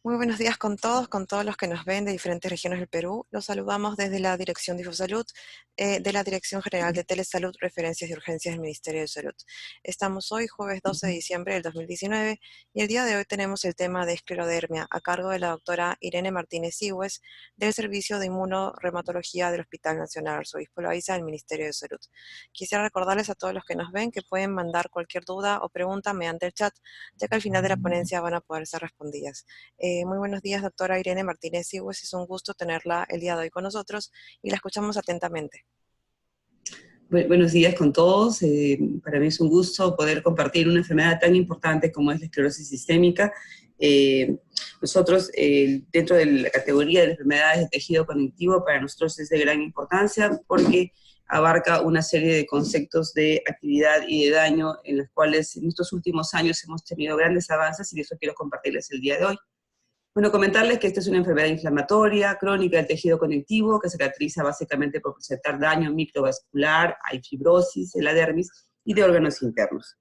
Muy buenos días con todos los que nos ven de diferentes regiones del Perú. Los saludamos desde la Dirección de Infosalud, de la Dirección General de Telesalud, Referencias y Urgencias del Ministerio de Salud. Estamos hoy, jueves 12 de diciembre del 2019, y el día de hoy tenemos el tema de esclerodermia a cargo de la doctora Irene Martínez Sigües, del Servicio de Inmunorreumatología del Hospital Nacional Arzobispo Loaiza del Ministerio de Salud. Quisiera recordarles a todos los que nos ven que pueden mandar cualquier duda o pregunta mediante el chat, ya que al final de la ponencia van a poder ser respondidas. Muy buenos días, doctora Irene Martínez Sigües. Es un gusto tenerla el día de hoy con nosotros y la escuchamos atentamente. Buenos días con todos. Para mí es un gusto poder compartir una enfermedad tan importante como es la esclerosis sistémica. Nosotros, dentro de la categoría de enfermedades de tejido conectivo, para nosotros es de gran importancia porque abarca una serie de conceptos de actividad y de daño en los cuales en estos últimos años hemos tenido grandes avances, y de eso quiero compartirles el día de hoy. Bueno, comentarles que esta es una enfermedad inflamatoria, crónica del tejido conectivo, que se caracteriza básicamente por presentar daño microvascular, hay fibrosis de la dermis y de órganos internos.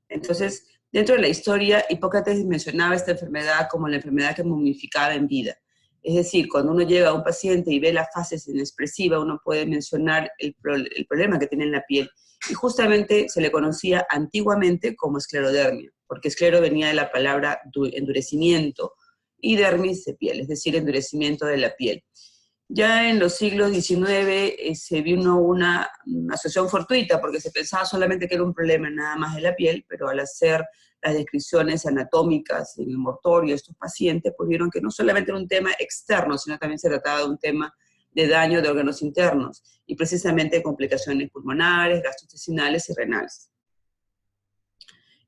Entonces, dentro de la historia, Hipócrates mencionaba esta enfermedad como la enfermedad que momificaba en vida. Es decir, cuando uno llega a un paciente y ve la fase inexpresiva, uno puede mencionar el problema que tiene en la piel. Y justamente se le conocía antiguamente como esclerodermia, porque esclero venía de la palabra endurecimiento, y dermis de piel, es decir, endurecimiento de la piel. Ya en los siglos XIX se vino una asociación fortuita, porque se pensaba solamente que era un problema nada más de la piel, pero al hacer las descripciones anatómicas en el mortorio de estos pacientes, pues vieron que no solamente era un tema externo, sino también se trataba de un tema de daño de órganos internos, y precisamente complicaciones pulmonares, gastrointestinales y renales.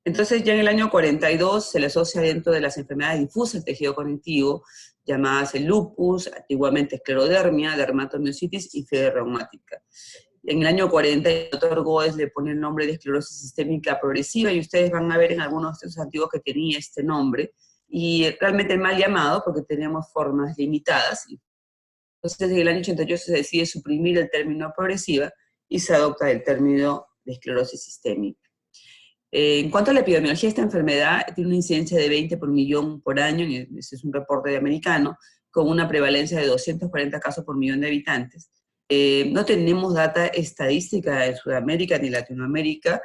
Entonces, ya en el año 42 se le asocia dentro de las enfermedades difusas del tejido conectivo, llamadas el lupus, antiguamente esclerodermia, dermatomiositis y fiebre reumática. En el año 40, el doctor Goes le pone el nombre de esclerosis sistémica progresiva, y ustedes van a ver en algunos de esos antiguos que tenía este nombre, y realmente mal llamado porque tenemos formas limitadas. Entonces, en el año 88 se decide suprimir el término progresiva y se adopta el término de esclerosis sistémica. En cuanto a la epidemiología, esta enfermedad tiene una incidencia de 20 por millón por año, ese es un reporte de americano, con una prevalencia de 240 casos por millón de habitantes. No tenemos data estadística en Sudamérica ni Latinoamérica,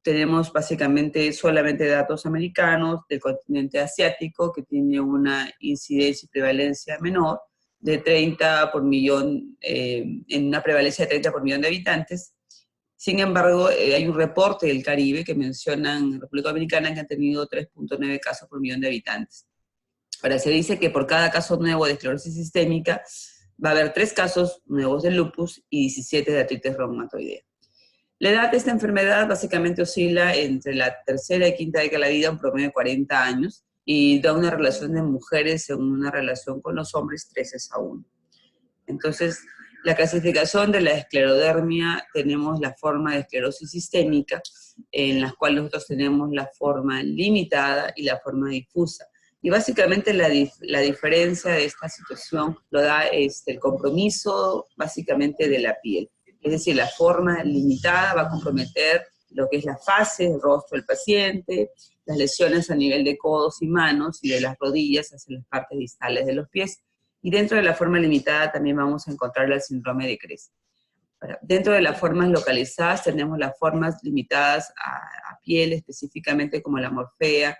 tenemos básicamente solamente datos americanos del continente asiático, que tiene una incidencia y prevalencia menor de 30 por millón, en una prevalencia de 30 por millón de habitantes. Sin embargo, hay un reporte del Caribe que mencionan en República Dominicana que han tenido 3.9 casos por millón de habitantes. Ahora, se dice que por cada caso nuevo de esclerosis sistémica va a haber 3 casos nuevos de lupus y 17 de artritis reumatoidea. La edad de esta enfermedad básicamente oscila entre la tercera y quinta década de la vida, un promedio de 40 años, y da una relación de mujeres según una relación con los hombres 13:1. Entonces, la clasificación de la esclerodermia, tenemos la forma de esclerosis sistémica, en la cual nosotros tenemos la forma limitada y la forma difusa. Y básicamente la diferencia de esta situación lo da el compromiso básicamente de la piel. Es decir, la forma limitada va a comprometer lo que es la fase del rostro del paciente, las lesiones a nivel de codos y manos y de las rodillas hacia las partes distales de los pies. Y dentro de la forma limitada también vamos a encontrar el síndrome de Cres. Dentro de las formas localizadas tenemos las formas limitadas a piel, específicamente como la morfea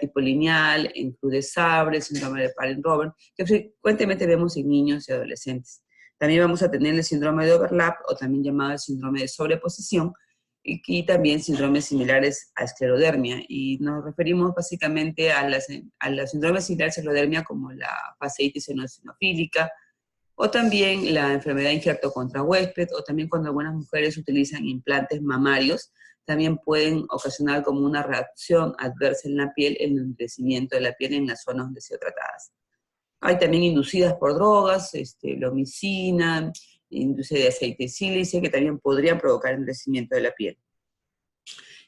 tipo lineal, en Cruz de Sabre, síndrome de Parin-Robert, que frecuentemente vemos en niños y adolescentes. También vamos a tener el síndrome de overlap, o también llamado el síndrome de sobreposición, y también síndromes similares a esclerodermia, y nos referimos básicamente a los síndromes similares a esclerodermia como la fasciitis eosinofílica, o también la enfermedad injerto contra huésped, o también cuando algunas mujeres utilizan implantes mamarios, también pueden ocasionar como una reacción adversa en la piel, el endurecimiento de la piel en las zonas donde han sido tratadas. Hay también inducidas por drogas, la homicina, industria de aceite sílice, que también podrían provocar endurecimiento de la piel.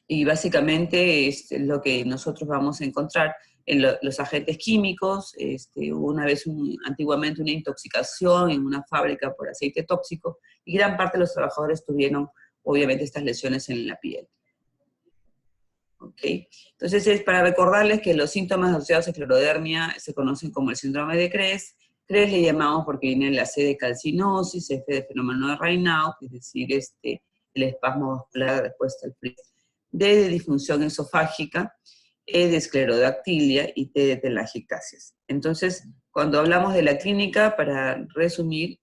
Y básicamente es lo que nosotros vamos a encontrar en los agentes químicos. Hubo una vez, antiguamente, una intoxicación en una fábrica por aceite tóxico, y gran parte de los trabajadores tuvieron, obviamente, estas lesiones en la piel. ¿ok? Entonces es para recordarles que los síntomas asociados a esclerodermia se conocen como el síndrome de Cres. Cres le llamamos porque viene la C de calcinosis, F de fenómeno de Raynaud, es decir, el espasmo vascular de respuesta al frío. D de disfunción esofágica, E de esclerodactilia y T de telangiectasias. Entonces, cuando hablamos de la clínica, para resumir,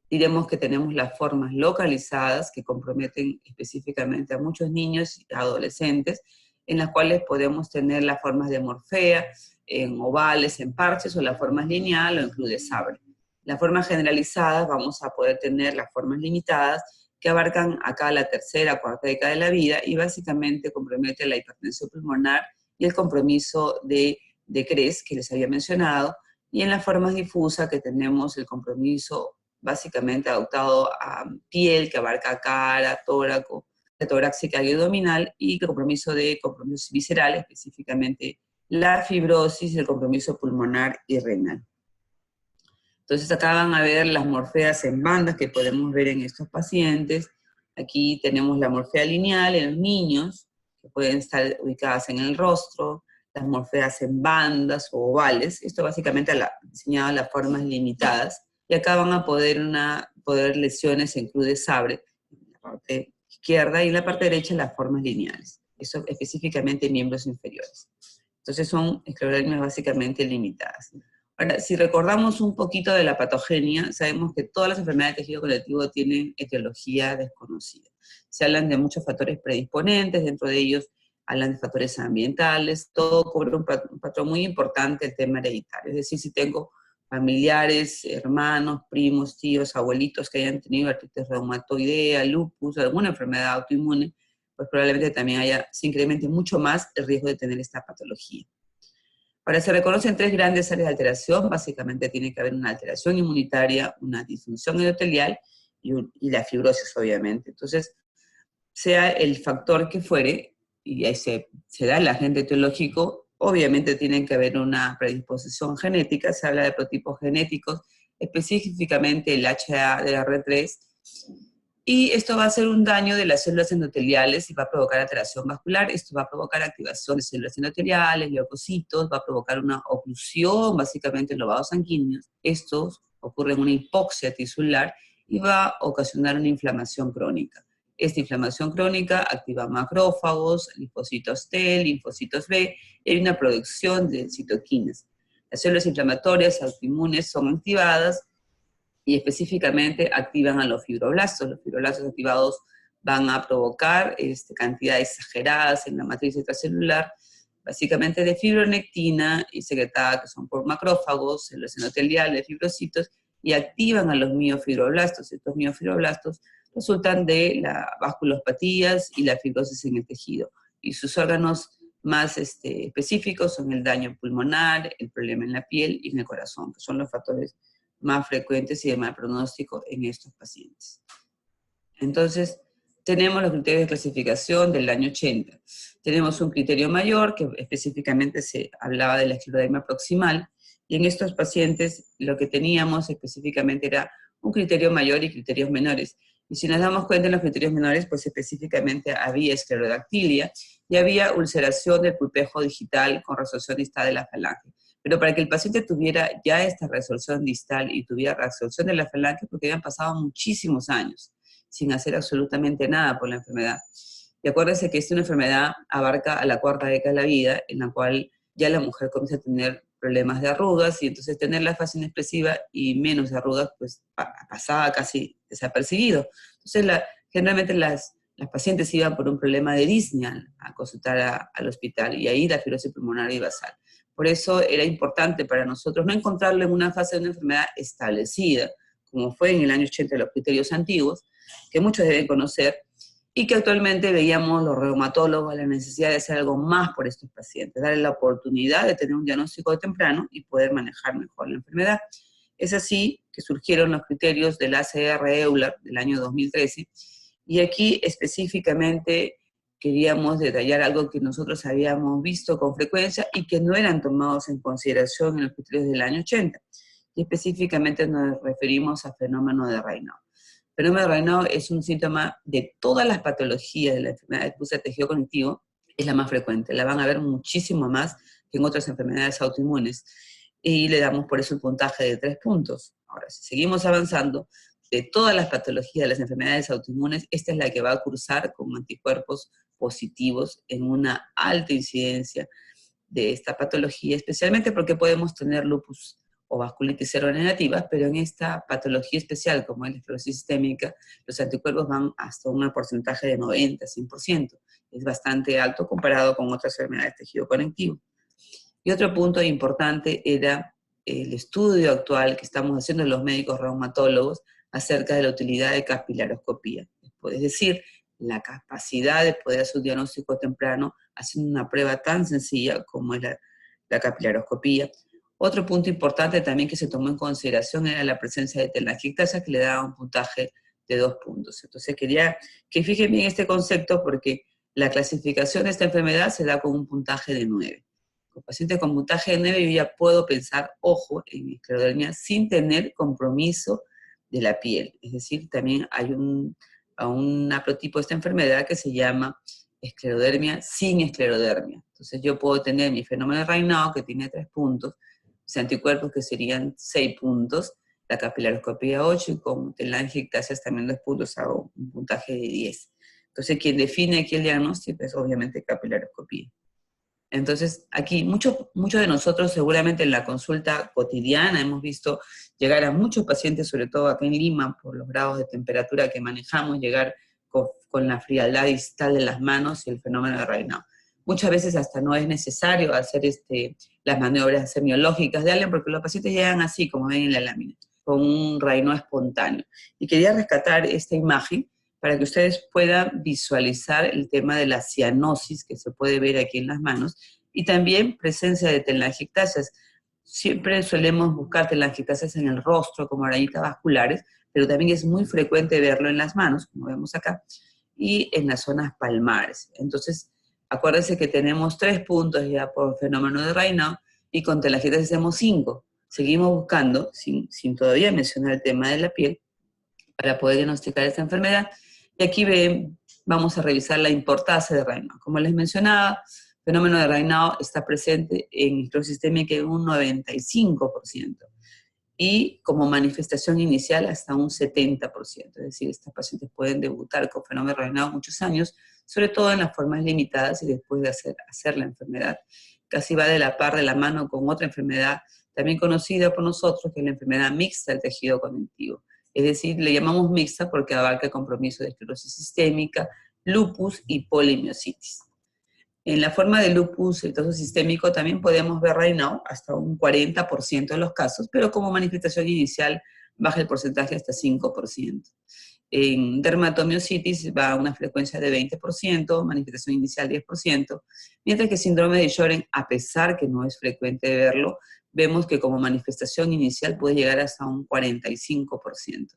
diremos que tenemos las formas localizadas que comprometen específicamente a muchos niños y adolescentes, en las cuales podemos tener las formas de morfea, en ovales, en parches, o las formas lineal o en cruz de sabre. Las formas generalizadas vamos a poder tener las formas limitadas, que abarcan acá la tercera, cuarta década de la vida, y básicamente compromete la hipertensión pulmonar y el compromiso de Cres, que les había mencionado, y en las formas difusas que tenemos el compromiso básicamente adaptado a piel, que abarca cara, tóraco, torácica y abdominal, y compromisos viscerales, específicamente la fibrosis, el compromiso pulmonar y renal. Entonces acá van a ver las morfeas en bandas que podemos ver en estos pacientes. Aquí tenemos la morfea lineal en los niños, que pueden estar ubicadas en el rostro, las morfeas en bandas o ovales. Esto básicamente diseñado a las formas limitadas. Y acá van a poder lesiones en cruz de sabre, en la parte izquierda, y en la parte derecha las formas lineales. Eso específicamente en miembros inferiores. Entonces son esclerodermias básicamente limitadas. Ahora, si recordamos un poquito de la patogenia, sabemos que todas las enfermedades de tejido conectivo tienen etiología desconocida. Se hablan de muchos factores predisponentes, dentro de ellos hablan de factores ambientales, todo cubre un patrón muy importante, el tema hereditario. Es decir, si tengo familiares, hermanos, primos, tíos, abuelitos que hayan tenido artritis reumatoidea, lupus, alguna enfermedad autoinmune, pues probablemente también se incremente mucho más el riesgo de tener esta patología. Ahora, se reconocen tres grandes áreas de alteración. Básicamente tiene que haber una alteración inmunitaria, una disfunción endotelial y la fibrosis, obviamente. Entonces, sea el factor que fuere, y ahí se da el agente etiológico, obviamente tiene que haber una predisposición genética. Se habla de protipos genéticos, específicamente el HADR3, y esto va a hacer un daño de las células endoteliales y va a provocar alteración vascular. Esto va a provocar activación de células endoteliales, leucocitos, va a provocar una oclusión, básicamente en los vasos sanguíneos. Esto ocurre en una hipoxia tisular y va a ocasionar una inflamación crónica. Esta inflamación crónica activa macrófagos, linfocitos T, linfocitos B, y hay una producción de citoquinas. Las células inflamatorias autoinmunes son activadas y específicamente activan a los fibroblastos. Los fibroblastos activados van a provocar cantidades exageradas en la matriz extracelular, básicamente de fibronectina y secretada, que son por macrófagos, células endoteliales, fibrocitos, y activan a los miofibroblastos. Estos miofibroblastos resultan de las vasculopatías y la fibrosis en el tejido. Y sus órganos más específicos son el daño pulmonar, el problema en la piel y en el corazón, que son los factores más frecuentes y de mal pronóstico en estos pacientes. Entonces, tenemos los criterios de clasificación del año 80. Tenemos un criterio mayor, que específicamente se hablaba de la esclerodermia proximal, y en estos pacientes lo que teníamos específicamente era un criterio mayor y criterios menores. Y si nos damos cuenta en los criterios menores, pues específicamente había esclerodactilia y había ulceración del pulpejo digital con resorción distal de la falange. Pero para que el paciente tuviera ya esta resorción distal y tuviera reabsorción de la falange, porque habían pasado muchísimos años sin hacer absolutamente nada por la enfermedad. Y acuérdense que esta enfermedad abarca a la cuarta década de la vida, en la cual ya la mujer comienza a tener problemas de arrugas, y entonces tener la fase inexpresiva y menos arrugas, pues pasaba casi desapercibido. Entonces, generalmente las pacientes iban por un problema de disnea a consultar al hospital, y ahí la fibrosis pulmonar y basal. Por eso era importante para nosotros no encontrarlo en una fase de una enfermedad establecida, como fue en el año 80 los criterios antiguos, que muchos deben conocer, y que actualmente veíamos los reumatólogos la necesidad de hacer algo más por estos pacientes, darle la oportunidad de tener un diagnóstico temprano y poder manejar mejor la enfermedad. Es así que surgieron los criterios del ACR-EULAR del año 2013, y aquí específicamente queríamos detallar algo que nosotros habíamos visto con frecuencia y que no eran tomados en consideración en los criterios del año 80, y específicamente nos referimos al fenómeno de Raynaud. El fenómeno de Raynaud es un síntoma de todas las patologías de la enfermedad de difusa del tejido conectivo, es la más frecuente, la van a ver muchísimo más que en otras enfermedades autoinmunes, y le damos por eso el puntaje de 3 puntos. Ahora, si seguimos avanzando, de todas las patologías de las enfermedades autoinmunes, esta es la que va a cursar con anticuerpos positivos en una alta incidencia de esta patología, especialmente porque podemos tener lupus o vasculitis seronegativas, pero en esta patología especial, como es la esclerosis sistémica, los anticuerpos van hasta un porcentaje de 90-100%. Es bastante alto comparado con otras enfermedades de tejido conectivo. Y otro punto importante era el estudio actual que estamos haciendo los médicos reumatólogos acerca de la utilidad de capilaroscopía. Es decir, la capacidad de poder hacer un diagnóstico temprano haciendo una prueba tan sencilla como es la capilaroscopía. Otro punto importante también que se tomó en consideración era la presencia de telangiectasias, que le daba un puntaje de 2 puntos. Entonces quería que fijen bien este concepto porque la clasificación de esta enfermedad se da con un puntaje de 9. Con pacientes con puntaje de 9 yo ya puedo pensar, ojo, en esclerodermia sin tener compromiso de la piel. Es decir, también hay un haplotipo de esta enfermedad que se llama esclerodermia sin esclerodermia. Entonces yo puedo tener mi fenómeno de Raynaud, que tiene 3 puntos, mis anticuerpos que serían 6 puntos, la capilaroscopía 8 y con telangiectasias también 2 puntos, hago un puntaje de 10. Entonces quien define aquí el diagnóstico es obviamente capilaroscopía. Entonces, aquí muchos de nosotros seguramente en la consulta cotidiana hemos visto llegar a muchos pacientes, sobre todo acá en Lima, por los grados de temperatura que manejamos, llegar con la frialdad distal de las manos y el fenómeno de Raynaud. Muchas veces hasta no es necesario hacer las maniobras semiológicas de Allen, porque los pacientes llegan así, como ven en la lámina, con un Raynaud espontáneo. Y quería rescatar esta imagen para que ustedes puedan visualizar el tema de la cianosis que se puede ver aquí en las manos, y también presencia de telangiectasias. Siempre solemos buscar telangiectasias en el rostro como rayitas vasculares, pero también es muy frecuente verlo en las manos, como vemos acá, y en las zonas palmares. Entonces, acuérdense que tenemos 3 puntos ya por fenómeno de Raynaud, y con telangiectasias hacemos 5. Seguimos buscando, sin todavía mencionar el tema de la piel, para poder diagnosticar esta enfermedad. Y aquí vamos a revisar la importancia de Raynaud. Como les mencionaba, el fenómeno de Raynaud está presente en esclerosis sistémica en un 95%, y como manifestación inicial hasta un 70%. Es decir, estas pacientes pueden debutar con fenómeno de Raynaud muchos años, sobre todo en las formas limitadas y después de hacer la enfermedad. Casi va de la par de la mano con otra enfermedad también conocida por nosotros, que es la enfermedad mixta del tejido conectivo. Es decir, le llamamos mixta porque abarca el compromiso de esclerosis sistémica, lupus y polimiositis. En la forma de lupus eritematoso sistémico también podemos ver Raynaud hasta un 40% de los casos, pero como manifestación inicial baja el porcentaje hasta 5%. En dermatomiositis va a una frecuencia de 20%, manifestación inicial 10%, mientras que síndrome de Sjögren, a pesar que no es frecuente verlo, vemos que como manifestación inicial puede llegar hasta un 45%.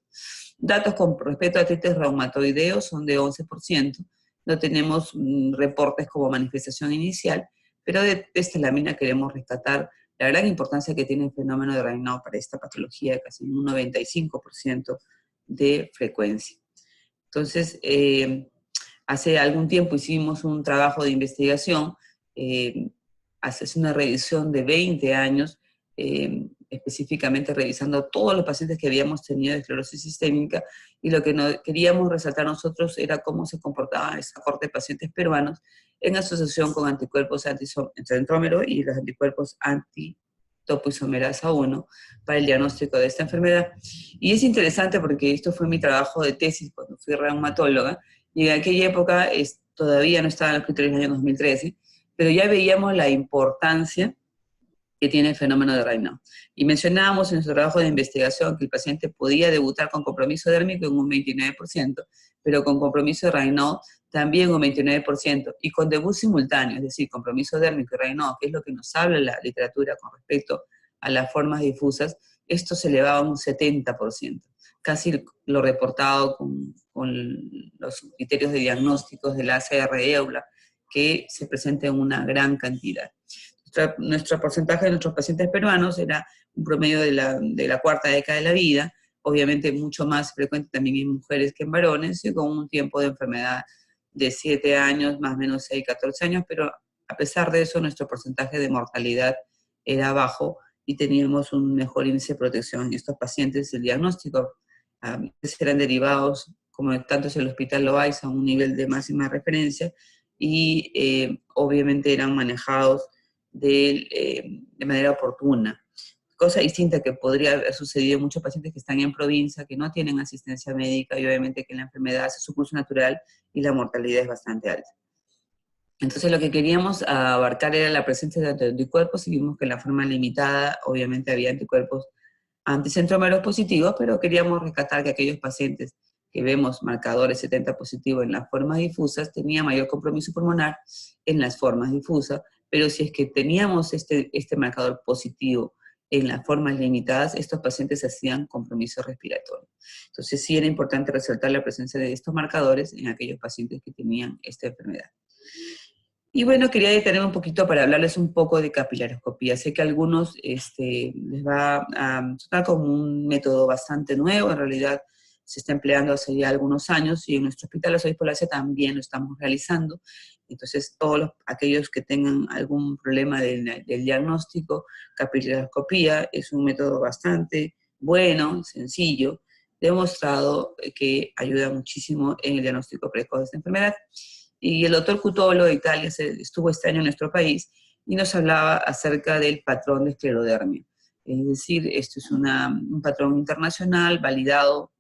Datos con respecto a artritis reumatoideo son de 11%, no tenemos reportes como manifestación inicial, pero de esta lámina queremos rescatar la gran importancia que tiene el fenómeno de Raynaud para esta patología, casi un 95% de frecuencia. Entonces, hace algún tiempo hicimos un trabajo de investigación, hace una revisión de 20 años, específicamente revisando todos los pacientes que habíamos tenido de esclerosis sistémica, y lo que queríamos resaltar nosotros era cómo se comportaba esa corte de pacientes peruanos en asociación con anticuerpos anticentrómero y los anticuerpos anti-topoisomerasa 1 para el diagnóstico de esta enfermedad. Y es interesante porque esto fue mi trabajo de tesis cuando fui reumatóloga, y en aquella época todavía no estaba en los criterios del año 2013, pero ya veíamos la importancia que tiene el fenómeno de Raynaud. Y mencionábamos en nuestro trabajo de investigación que el paciente podía debutar con compromiso dérmico en un 29%, pero con compromiso de Raynaud también un 29%, y con debut simultáneo, es decir, compromiso dérmico y Raynaud, que es lo que nos habla la literatura con respecto a las formas difusas, esto se elevaba a un 70%, casi lo reportado con los criterios de diagnósticos de la ACR-EULA, que se presenta en una gran cantidad. Nuestro porcentaje de nuestros pacientes peruanos era un promedio de la cuarta década de la vida, obviamente mucho más frecuente también en mujeres que en varones, y con un tiempo de enfermedad de 7 años, más o menos 6, 14 años, pero a pesar de eso nuestro porcentaje de mortalidad era bajo y teníamos un mejor índice de protección en estos pacientes. El diagnóstico eran derivados, como tanto en el Hospital Loaiza, a un nivel de máxima referencia, y obviamente eran manejados de manera oportuna. Cosa distinta que podría haber sucedido en muchos pacientes que están en provincia, que no tienen asistencia médica, y obviamente que la enfermedad hace su curso natural y la mortalidad es bastante alta. Entonces lo que queríamos abarcar era la presencia de anticuerpos, y vimos que en la forma limitada obviamente había anticuerpos anticentrómeros positivos, pero queríamos rescatar que aquellos pacientes que vemos marcadores 70 positivos en las formas difusas tenían mayor compromiso pulmonar en las formas difusas, pero si es que teníamos este marcador positivo en las formas limitadas, estos pacientes hacían compromiso respiratorio. Entonces sí era importante resaltar la presencia de estos marcadores en aquellos pacientes que tenían esta enfermedad. Y bueno, quería detenerme un poquito para hablarles un poco de capilaroscopía. Sé que a algunos les va a sonar como un método bastante nuevo, en realidad se está empleando hace ya algunos años, y en nuestro hospital Los Obispos Lacia también lo estamos realizando. Entonces, todos aquellos que tengan algún problema del diagnóstico, capilaroscopía es un método bastante bueno, sencillo, demostrado que ayuda muchísimo en el diagnóstico precoz de esta enfermedad. Y el doctor Cutolo de Italia estuvo este año en nuestro país y nos hablaba acerca del patrón de esclerodermia. Es decir, esto es un patrón internacional validado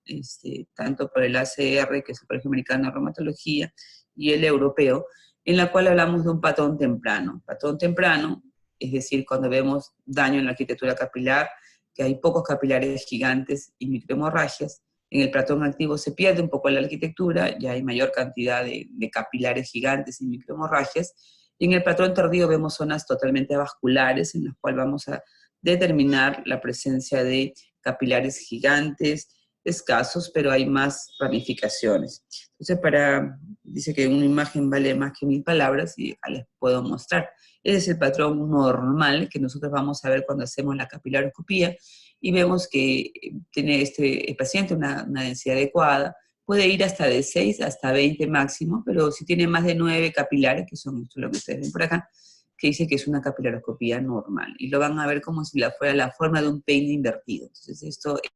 tanto por el ACR, que es el Colegio Americano de Reumatología, y el europeo, en la cual hablamos de un patrón temprano. Patrón temprano, es decir, cuando vemos daño en la arquitectura capilar, que hay pocos capilares gigantes y microhemorragias. En el patrón activo se pierde un poco la arquitectura, ya hay mayor cantidad de capilares gigantes y microhemorragias. Y en el patrón tardío vemos zonas totalmente vasculares, en las cuales vamos a determinar la presencia de capilares gigantes, escasos, pero hay más ramificaciones. Entonces, dice que una imagen vale más que 1000 palabras, y les puedo mostrar. Ese es el patrón normal que nosotros vamos a ver cuando hacemos la capilaroscopía, y vemos que tiene el paciente una densidad adecuada, puede ir hasta de 6 hasta 20 máximo, pero si tiene más de 9 capilares, que son esto lo que ustedes ven por acá, que dice que es una capilaroscopía normal, y lo van a ver como si fuera la forma de un peine invertido. Entonces esto es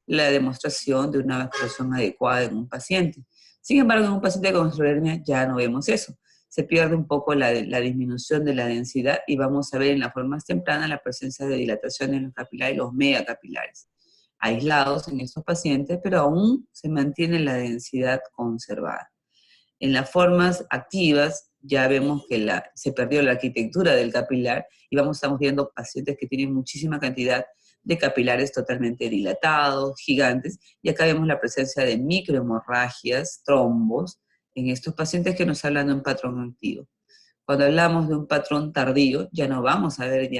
la demostración de una vascularización adecuada en un paciente. Sin embargo, en un paciente con esclerodermia ya no vemos eso. Se pierde un poco la disminución de la densidad, y vamos a ver en la forma más temprana la presencia de dilatación en los capilares, los megacapilares, aislados en estos pacientes, pero aún se mantiene la densidad conservada. En las formas activas ya vemos que se perdió la arquitectura del capilar, y estamos viendo pacientes que tienen muchísima cantidad de capilares totalmente dilatados, gigantes, y acá vemos la presencia de microhemorragias, trombos, en estos pacientes que nos hablan de un patrón activo. Cuando hablamos de un patrón tardío, ya no vamos a ver,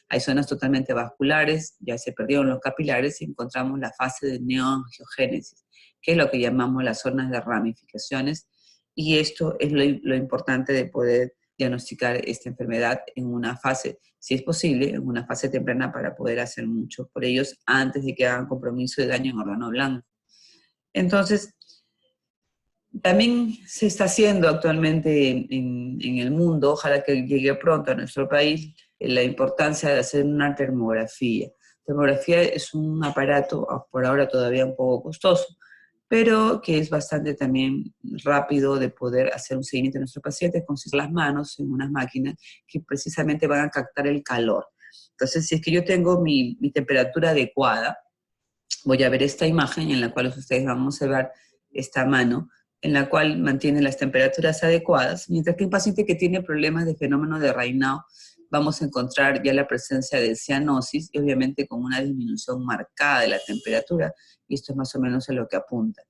hay zonas totalmente vasculares, ya se perdieron los capilares, y encontramos la fase de neoangiogénesis, que es lo que llamamos las zonas de ramificaciones, y esto es lo importante de poder diagnosticar esta enfermedad en una fase, si es posible, en una fase temprana, para poder hacer mucho por ellos antes de que hagan compromiso de daño en órgano blanco. Entonces, también se está haciendo actualmente en el mundo, ojalá que llegue pronto a nuestro país, la importancia de hacer una termografía. Termografía es un aparato, por ahora todavía un poco costoso, pero que es bastante también rápido de poder hacer un seguimiento de nuestros pacientes con las manos en unas máquinas que precisamente van a captar el calor. Entonces, si es que yo tengo mi temperatura adecuada, voy a ver esta imagen en la cual ustedes van a observar esta mano, en la cual mantiene las temperaturas adecuadas, mientras que un paciente que tiene problemas de fenómeno de Raynaud, vamos a encontrar ya la presencia de cianosis, y obviamente con una disminución marcada de la temperatura, y esto es más o menos a lo que apunta.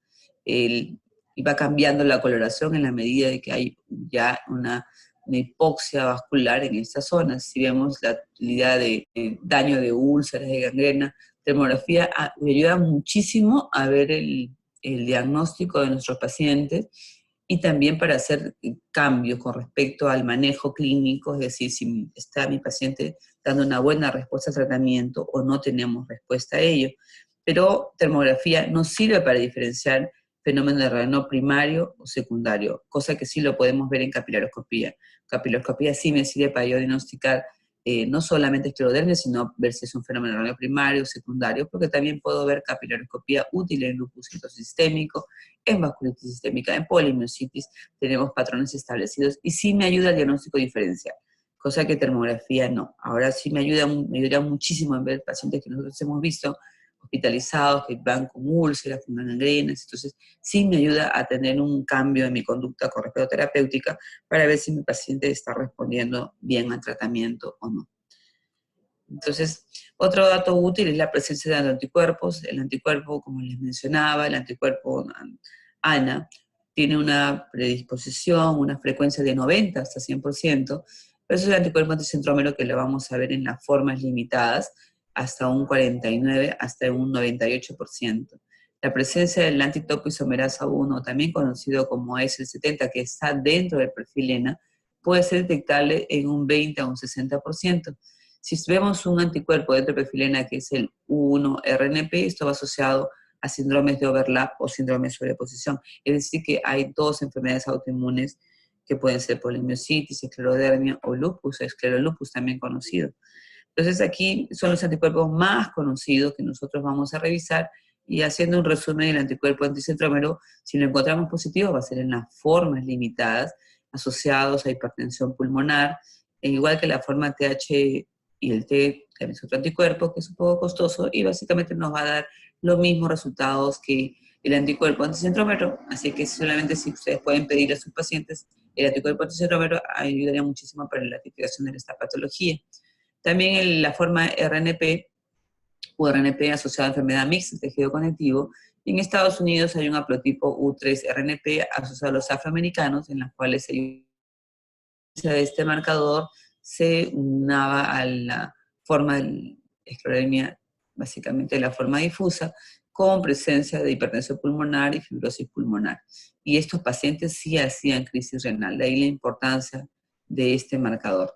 Y va cambiando la coloración en la medida de que hay ya una hipoxia vascular en estas zonas. Si vemos la utilidad de daño de úlceras, de gangrena, termografía me ayuda muchísimo a ver el diagnóstico de nuestros pacientes, y también para hacer cambios con respecto al manejo clínico, es decir, si está mi paciente dando una buena respuesta al tratamiento o no tenemos respuesta a ello. Pero termografía nos sirve para diferenciar fenómeno de renal primario o secundario, cosa que sí lo podemos ver en capilaroscopía. Capilaroscopía sí me sirve para yo diagnosticar no solamente esclerodermia, sino ver si es un fenómeno renal primario o secundario, porque también puedo ver capilaroscopía útil en lupus sistémico, en vasculitis sistémica, en polimiositis, tenemos patrones establecidos y sí me ayuda al diagnóstico diferencial, cosa que termografía no. Ahora sí me ayuda muchísimo en ver pacientes que nosotros hemos visto hospitalizados, que van con úlceras, con gangrenas, entonces sí me ayuda a tener un cambio en mi conducta con respecto a terapéutica para ver si mi paciente está respondiendo bien al tratamiento o no. Entonces, otro dato útil es la presencia de anticuerpos. El anticuerpo, como les mencionaba, el anticuerpo ANA, tiene una predisposición, una frecuencia de 90 hasta 100%, pero eso es el anticuerpo anticentrómero que lo vamos a ver en las formas limitadas, hasta un 49, hasta un 98%. La presencia del antitopoisomerasa 1, también conocido como AS70, que está dentro del perfil ENA, puede ser detectable en un 20 a un 60%. Si vemos un anticuerpo dentro del perfil ENA, que es el U1-RNP, esto va asociado a síndromes de overlap o síndrome de sobreposición. Es decir, que hay dos enfermedades autoinmunes que pueden ser polimiositis, esclerodermia o lupus, esclerolupus también conocido. Entonces aquí son los anticuerpos más conocidos que nosotros vamos a revisar y haciendo un resumen del anticuerpo anticentrómero, si lo encontramos positivo va a ser en las formas limitadas asociados a hipertensión pulmonar, e igual que la forma TH y el T, también es otro anticuerpo que es un poco costoso y básicamente nos va a dar los mismos resultados que el anticuerpo anticentrómero, así que solamente si ustedes pueden pedir a sus pacientes el anticuerpo anticentrómero ayudaría muchísimo para la identificación de esta patología. También en la forma RNP o RNP asociada a enfermedad mixta del tejido conectivo. En Estados Unidos hay un haplotipo U3-RNP asociado a los afroamericanos, en las cuales de este marcador se unaba a la forma de esclerodermia, básicamente la forma difusa, con presencia de hipertensión pulmonar y fibrosis pulmonar. Y estos pacientes sí hacían crisis renal, de ahí la importancia de este marcador.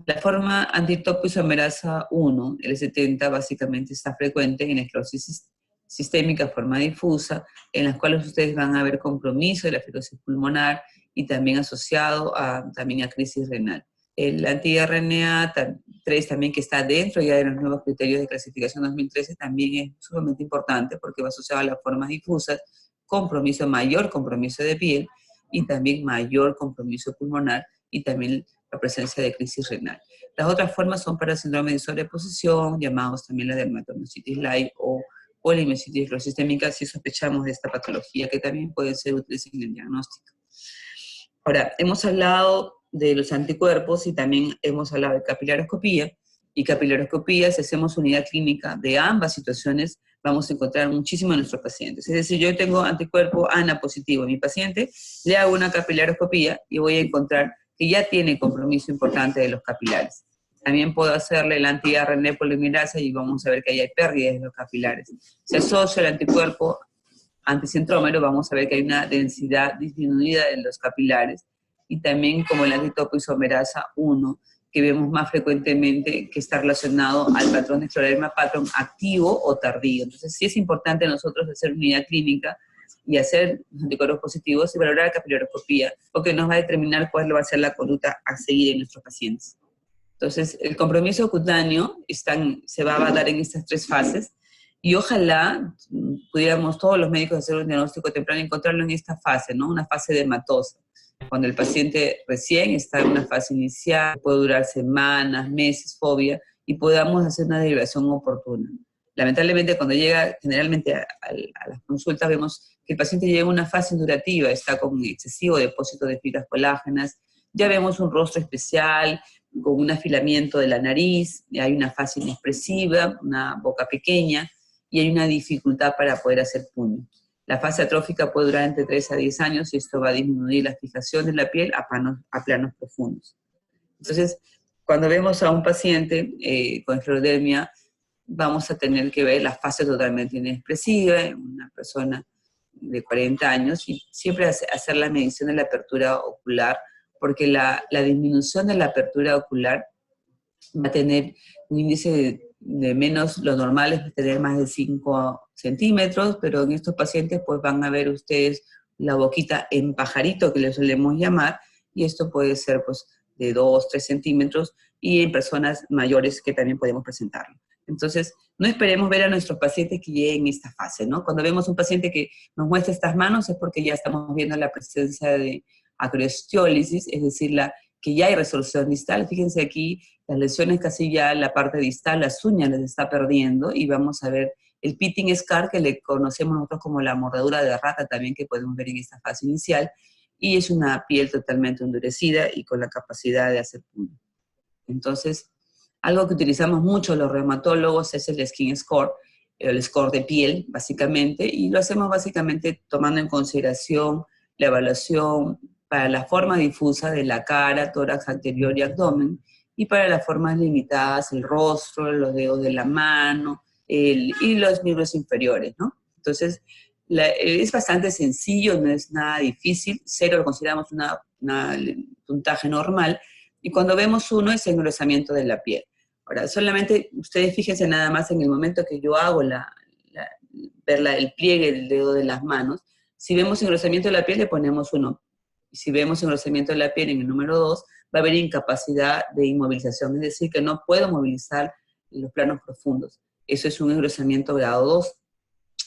La forma antitopoisomerasa 1, L70, básicamente está frecuente en esclerosis sistémica, forma difusa, en las cuales ustedes van a ver compromiso de la fibrosis pulmonar y también asociado también a crisis renal. El anti-RNA3 también, que está dentro ya de los nuevos criterios de clasificación 2013, también es sumamente importante porque va asociado a las formas difusas, mayor compromiso de piel y también mayor compromiso pulmonar y también la presencia de crisis renal. Las otras formas son para síndrome de sobreposición, llamados también la dermatomiositis light o polimiositis sistémica, si sospechamos de esta patología, que también pueden ser útiles en el diagnóstico. Ahora, hemos hablado de los anticuerpos y también hemos hablado de capilaroscopía, y capilaroscopía, si hacemos unidad clínica de ambas situaciones, vamos a encontrar muchísimo en nuestros pacientes. Es decir, yo tengo anticuerpo ANA positivo en mi paciente, le hago una capilaroscopía y voy a encontrar que ya tiene compromiso importante de los capilares. También puedo hacerle el anti-RNA polimerasa y vamos a ver que ahí hay pérdidas de los capilares. Se asocia el anticuerpo anticentrómero, vamos a ver que hay una densidad disminuida de los capilares, y también como el antitopoisomerasa 1, que vemos más frecuentemente que está relacionado al patrón de escleroderma, patrón activo o tardío. Entonces sí es importante nosotros hacer unidad clínica y hacer anticuerpos positivos y valorar la capilaroscopía, porque nos va a determinar cuál va a ser la conducta a seguir en nuestros pacientes. Entonces, el compromiso cutáneo se va a dar en estas tres fases, y ojalá pudiéramos todos los médicos hacer un diagnóstico temprano y encontrarlo en esta fase, ¿no? Una fase dermatosa, cuando el paciente recién está en una fase inicial, puede durar semanas, meses, fobia, y podamos hacer una derivación oportuna. Lamentablemente, cuando llega generalmente a las consultas, vemos que el paciente llega a una fase indurativa, está con excesivo depósito de fibras colágenas, ya vemos un rostro especial, con un afilamiento de la nariz, hay una fase inexpresiva, una boca pequeña, y hay una dificultad para poder hacer puño. La fase atrófica puede durar entre 3 a 10 años y esto va a disminuir la fijación de la piel a planos profundos. Entonces, cuando vemos a un paciente con esclerodermia, vamos a tener que ver la fase totalmente inexpresiva, una persona de 40 años, y siempre hacer la medición de la apertura ocular, porque la disminución de la apertura ocular va a tener un índice de menos, lo normal es tener más de 5 centímetros, pero en estos pacientes pues van a ver ustedes la boquita en pajarito, que le solemos llamar, y esto puede ser pues de 2, 3 centímetros, y en personas mayores que también podemos presentarlo. Entonces, no esperemos ver a nuestros pacientes que lleguen a esta fase, ¿no? Cuando vemos un paciente que nos muestra estas manos es porque ya estamos viendo la presencia de acroestiólisis, es decir, que ya hay resolución distal. Fíjense aquí, las lesiones casi ya en la parte distal, las uñas les está perdiendo, y vamos a ver el pitting scar, que le conocemos nosotros como la mordedura de rata también, que podemos ver en esta fase inicial, y es una piel totalmente endurecida y con la capacidad de hacer puño. Entonces, algo que utilizamos mucho los reumatólogos es el skin score, el score de piel, básicamente, y lo hacemos básicamente tomando en consideración la evaluación para la forma difusa de la cara, tórax anterior y abdomen, y para las formas limitadas, el rostro, los dedos de la mano, y los miembros inferiores, ¿no? Entonces, es bastante sencillo, no es nada difícil, 0 lo consideramos un puntaje normal, y cuando vemos 1 es el engrosamiento de la piel. Ahora, solamente ustedes fíjense nada más en el momento que yo hago ver el pliegue del dedo de las manos. Si vemos engrosamiento de la piel, le ponemos 1. Y si vemos engrosamiento de la piel en el número 2, va a haber incapacidad de inmovilización, es decir, que no puedo movilizar los planos profundos. Eso es un engrosamiento grado 2.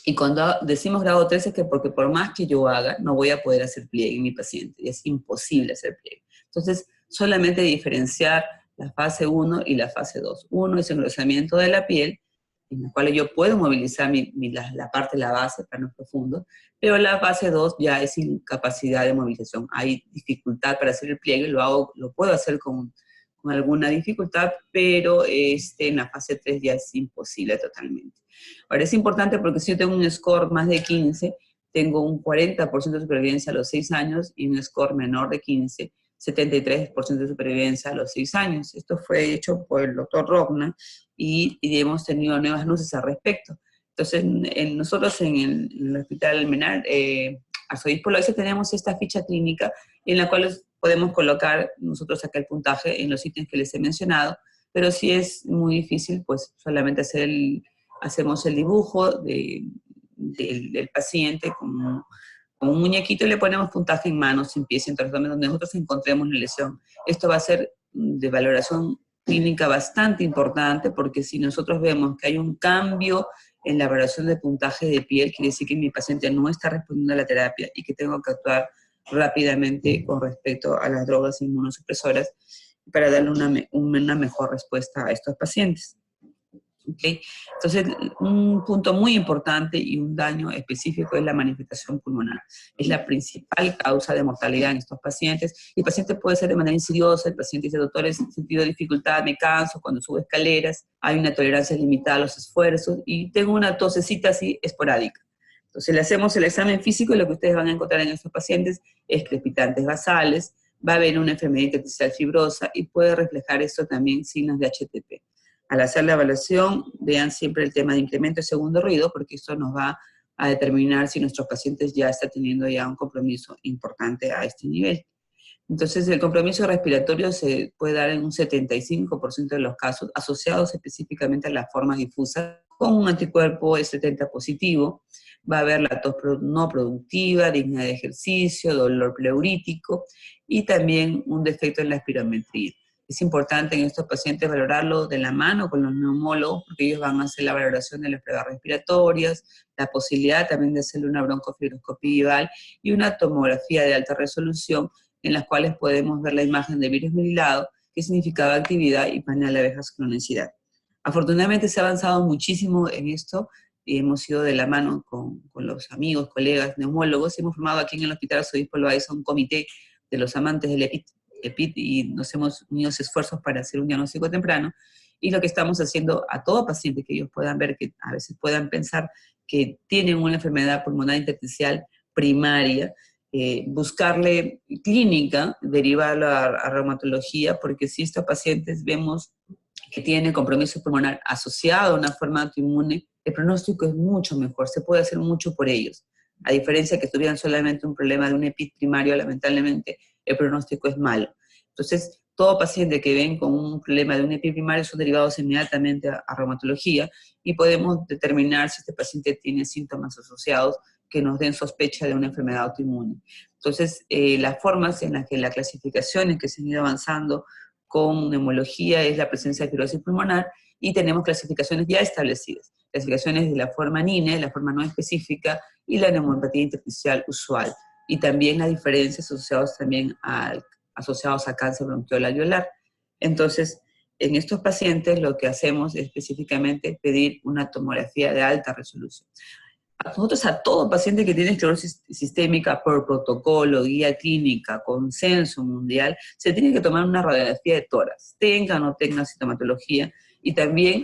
Y cuando decimos grado 3 es que porque por más que yo haga, no voy a poder hacer pliegue en mi paciente, y es imposible hacer pliegue. Entonces, solamente diferenciar la fase 1 y la fase 2. 1 es engrosamiento de la piel, en la cual yo puedo movilizar la parte de la base, plano profundo, pero la fase 2 ya es incapacidad de movilización. Hay dificultad para hacer el pliegue, lo puedo hacer con alguna dificultad, pero en la fase 3 ya es imposible totalmente. Ahora, es importante porque si yo tengo un score más de 15, tengo un 40% de supervivencia a los 6 años, y un score menor de 15, 73% de supervivencia a los 6 años. Esto fue hecho por el doctor Rogna, y hemos tenido nuevas luces al respecto. Entonces, nosotros en el Hospital Almenar, Arzobispo Loaiza, tenemos esta ficha clínica en la cual podemos colocar nosotros acá el puntaje en los ítems que les he mencionado, pero si es muy difícil, pues solamente hacemos el dibujo del paciente como un muñequito, y le ponemos puntaje en manos, en pies, en torso, donde nosotros encontremos la lesión. Esto va a ser de valoración clínica bastante importante, porque si nosotros vemos que hay un cambio en la valoración de puntaje de piel, quiere decir que mi paciente no está respondiendo a la terapia y que tengo que actuar rápidamente con respecto a las drogas inmunosupresoras para darle una mejor respuesta a estos pacientes. ¿Okay? Entonces, un punto muy importante y un daño específico es la manifestación pulmonar. Es la principal causa de mortalidad en estos pacientes. El paciente puede ser de manera insidiosa. El paciente dice: doctor, he sentido dificultad, me canso cuando subo escaleras, hay una tolerancia limitada a los esfuerzos y tengo una tosecita así esporádica. Entonces le hacemos el examen físico, y lo que ustedes van a encontrar en estos pacientes es crepitantes basales, va a haber una enfermedad intersticial fibrosa, y puede reflejar esto también signos de HTP. Al hacer la evaluación, vean siempre el tema de incremento de segundo ruido, porque esto nos va a determinar si nuestros pacientes ya están teniendo ya un compromiso importante a este nivel. Entonces, el compromiso respiratorio se puede dar en un 75% de los casos, asociados específicamente a la forma difusa, con un anticuerpo E70 positivo. Va a haber la tos no productiva, digna de ejercicio, dolor pleurítico, y también un defecto en la espirometría. Es importante en estos pacientes valorarlo de la mano con los neumólogos, porque ellos van a hacer la valoración de las pruebas respiratorias, la posibilidad también de hacerle una broncofibroscopía vival y una tomografía de alta resolución, en las cuales podemos ver la imagen de virus mililado, que significaba actividad, y panel de abejas cronicidad. Afortunadamente se ha avanzado muchísimo en esto, y hemos ido de la mano con los amigos, colegas, neumólogos. Hemos formado aquí en el Hospital Arzobispo Loaiza un comité de los amantes del EPIT, y nos hemos unido esfuerzos para hacer un diagnóstico temprano, y lo que estamos haciendo a todo paciente que ellos puedan ver, que a veces puedan pensar que tienen una enfermedad pulmonar intersticial primaria, buscarle clínica, derivarlo a reumatología, porque si estos pacientes vemos que tienen compromiso pulmonar asociado a una forma autoinmune, el pronóstico es mucho mejor, se puede hacer mucho por ellos. A diferencia de que tuvieran solamente un problema de un EPIT primario, lamentablemente, el pronóstico es malo. Entonces, todo paciente que ven con un problema de un EPI primario son derivados inmediatamente a reumatología y podemos determinar si este paciente tiene síntomas asociados que nos den sospecha de una enfermedad autoinmune. Entonces, las formas en las que las clasificaciones que se han ido avanzando con neumología es la presencia de fibrosis pulmonar, y tenemos clasificaciones ya establecidas. Clasificaciones de la forma NINE, la forma no específica, y la neumonopatía intersticial usual. Y también las diferencias asociados a cáncer bronquial alveolar. Entonces, en estos pacientes lo que hacemos es específicamente pedir una tomografía de alta resolución. Nosotros a todo paciente que tiene esclerosis sistémica por protocolo, guía clínica, consenso mundial, se tiene que tomar una radiografía de tórax, tenga o no tenga sintomatología, y también,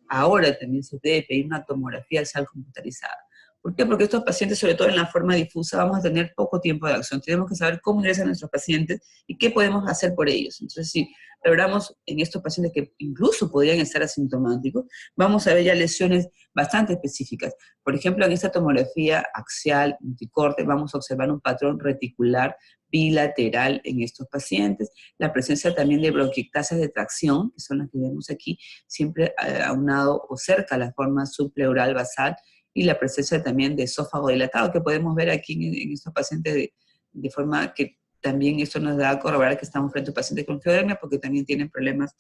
ahora también se debe pedir una tomografía axial computarizada. ¿Por qué? Porque estos pacientes, sobre todo en la forma difusa, vamos a tener poco tiempo de acción. Tenemos que saber cómo ingresan nuestros pacientes y qué podemos hacer por ellos. Entonces, si logramos en estos pacientes que incluso podrían estar asintomáticos, vamos a ver ya lesiones bastante específicas. Por ejemplo, en esta tomografía axial multicorte vamos a observar un patrón reticular bilateral en estos pacientes, la presencia también de bronquiectasias de tracción, que son las que vemos aquí, siempre aunado o cerca a la forma subpleural basal, y la presencia también de esófago dilatado, que podemos ver aquí en estos pacientes de forma que también esto nos da a corroborar que estamos frente a pacientes con fibrodermia, porque también tienen problemas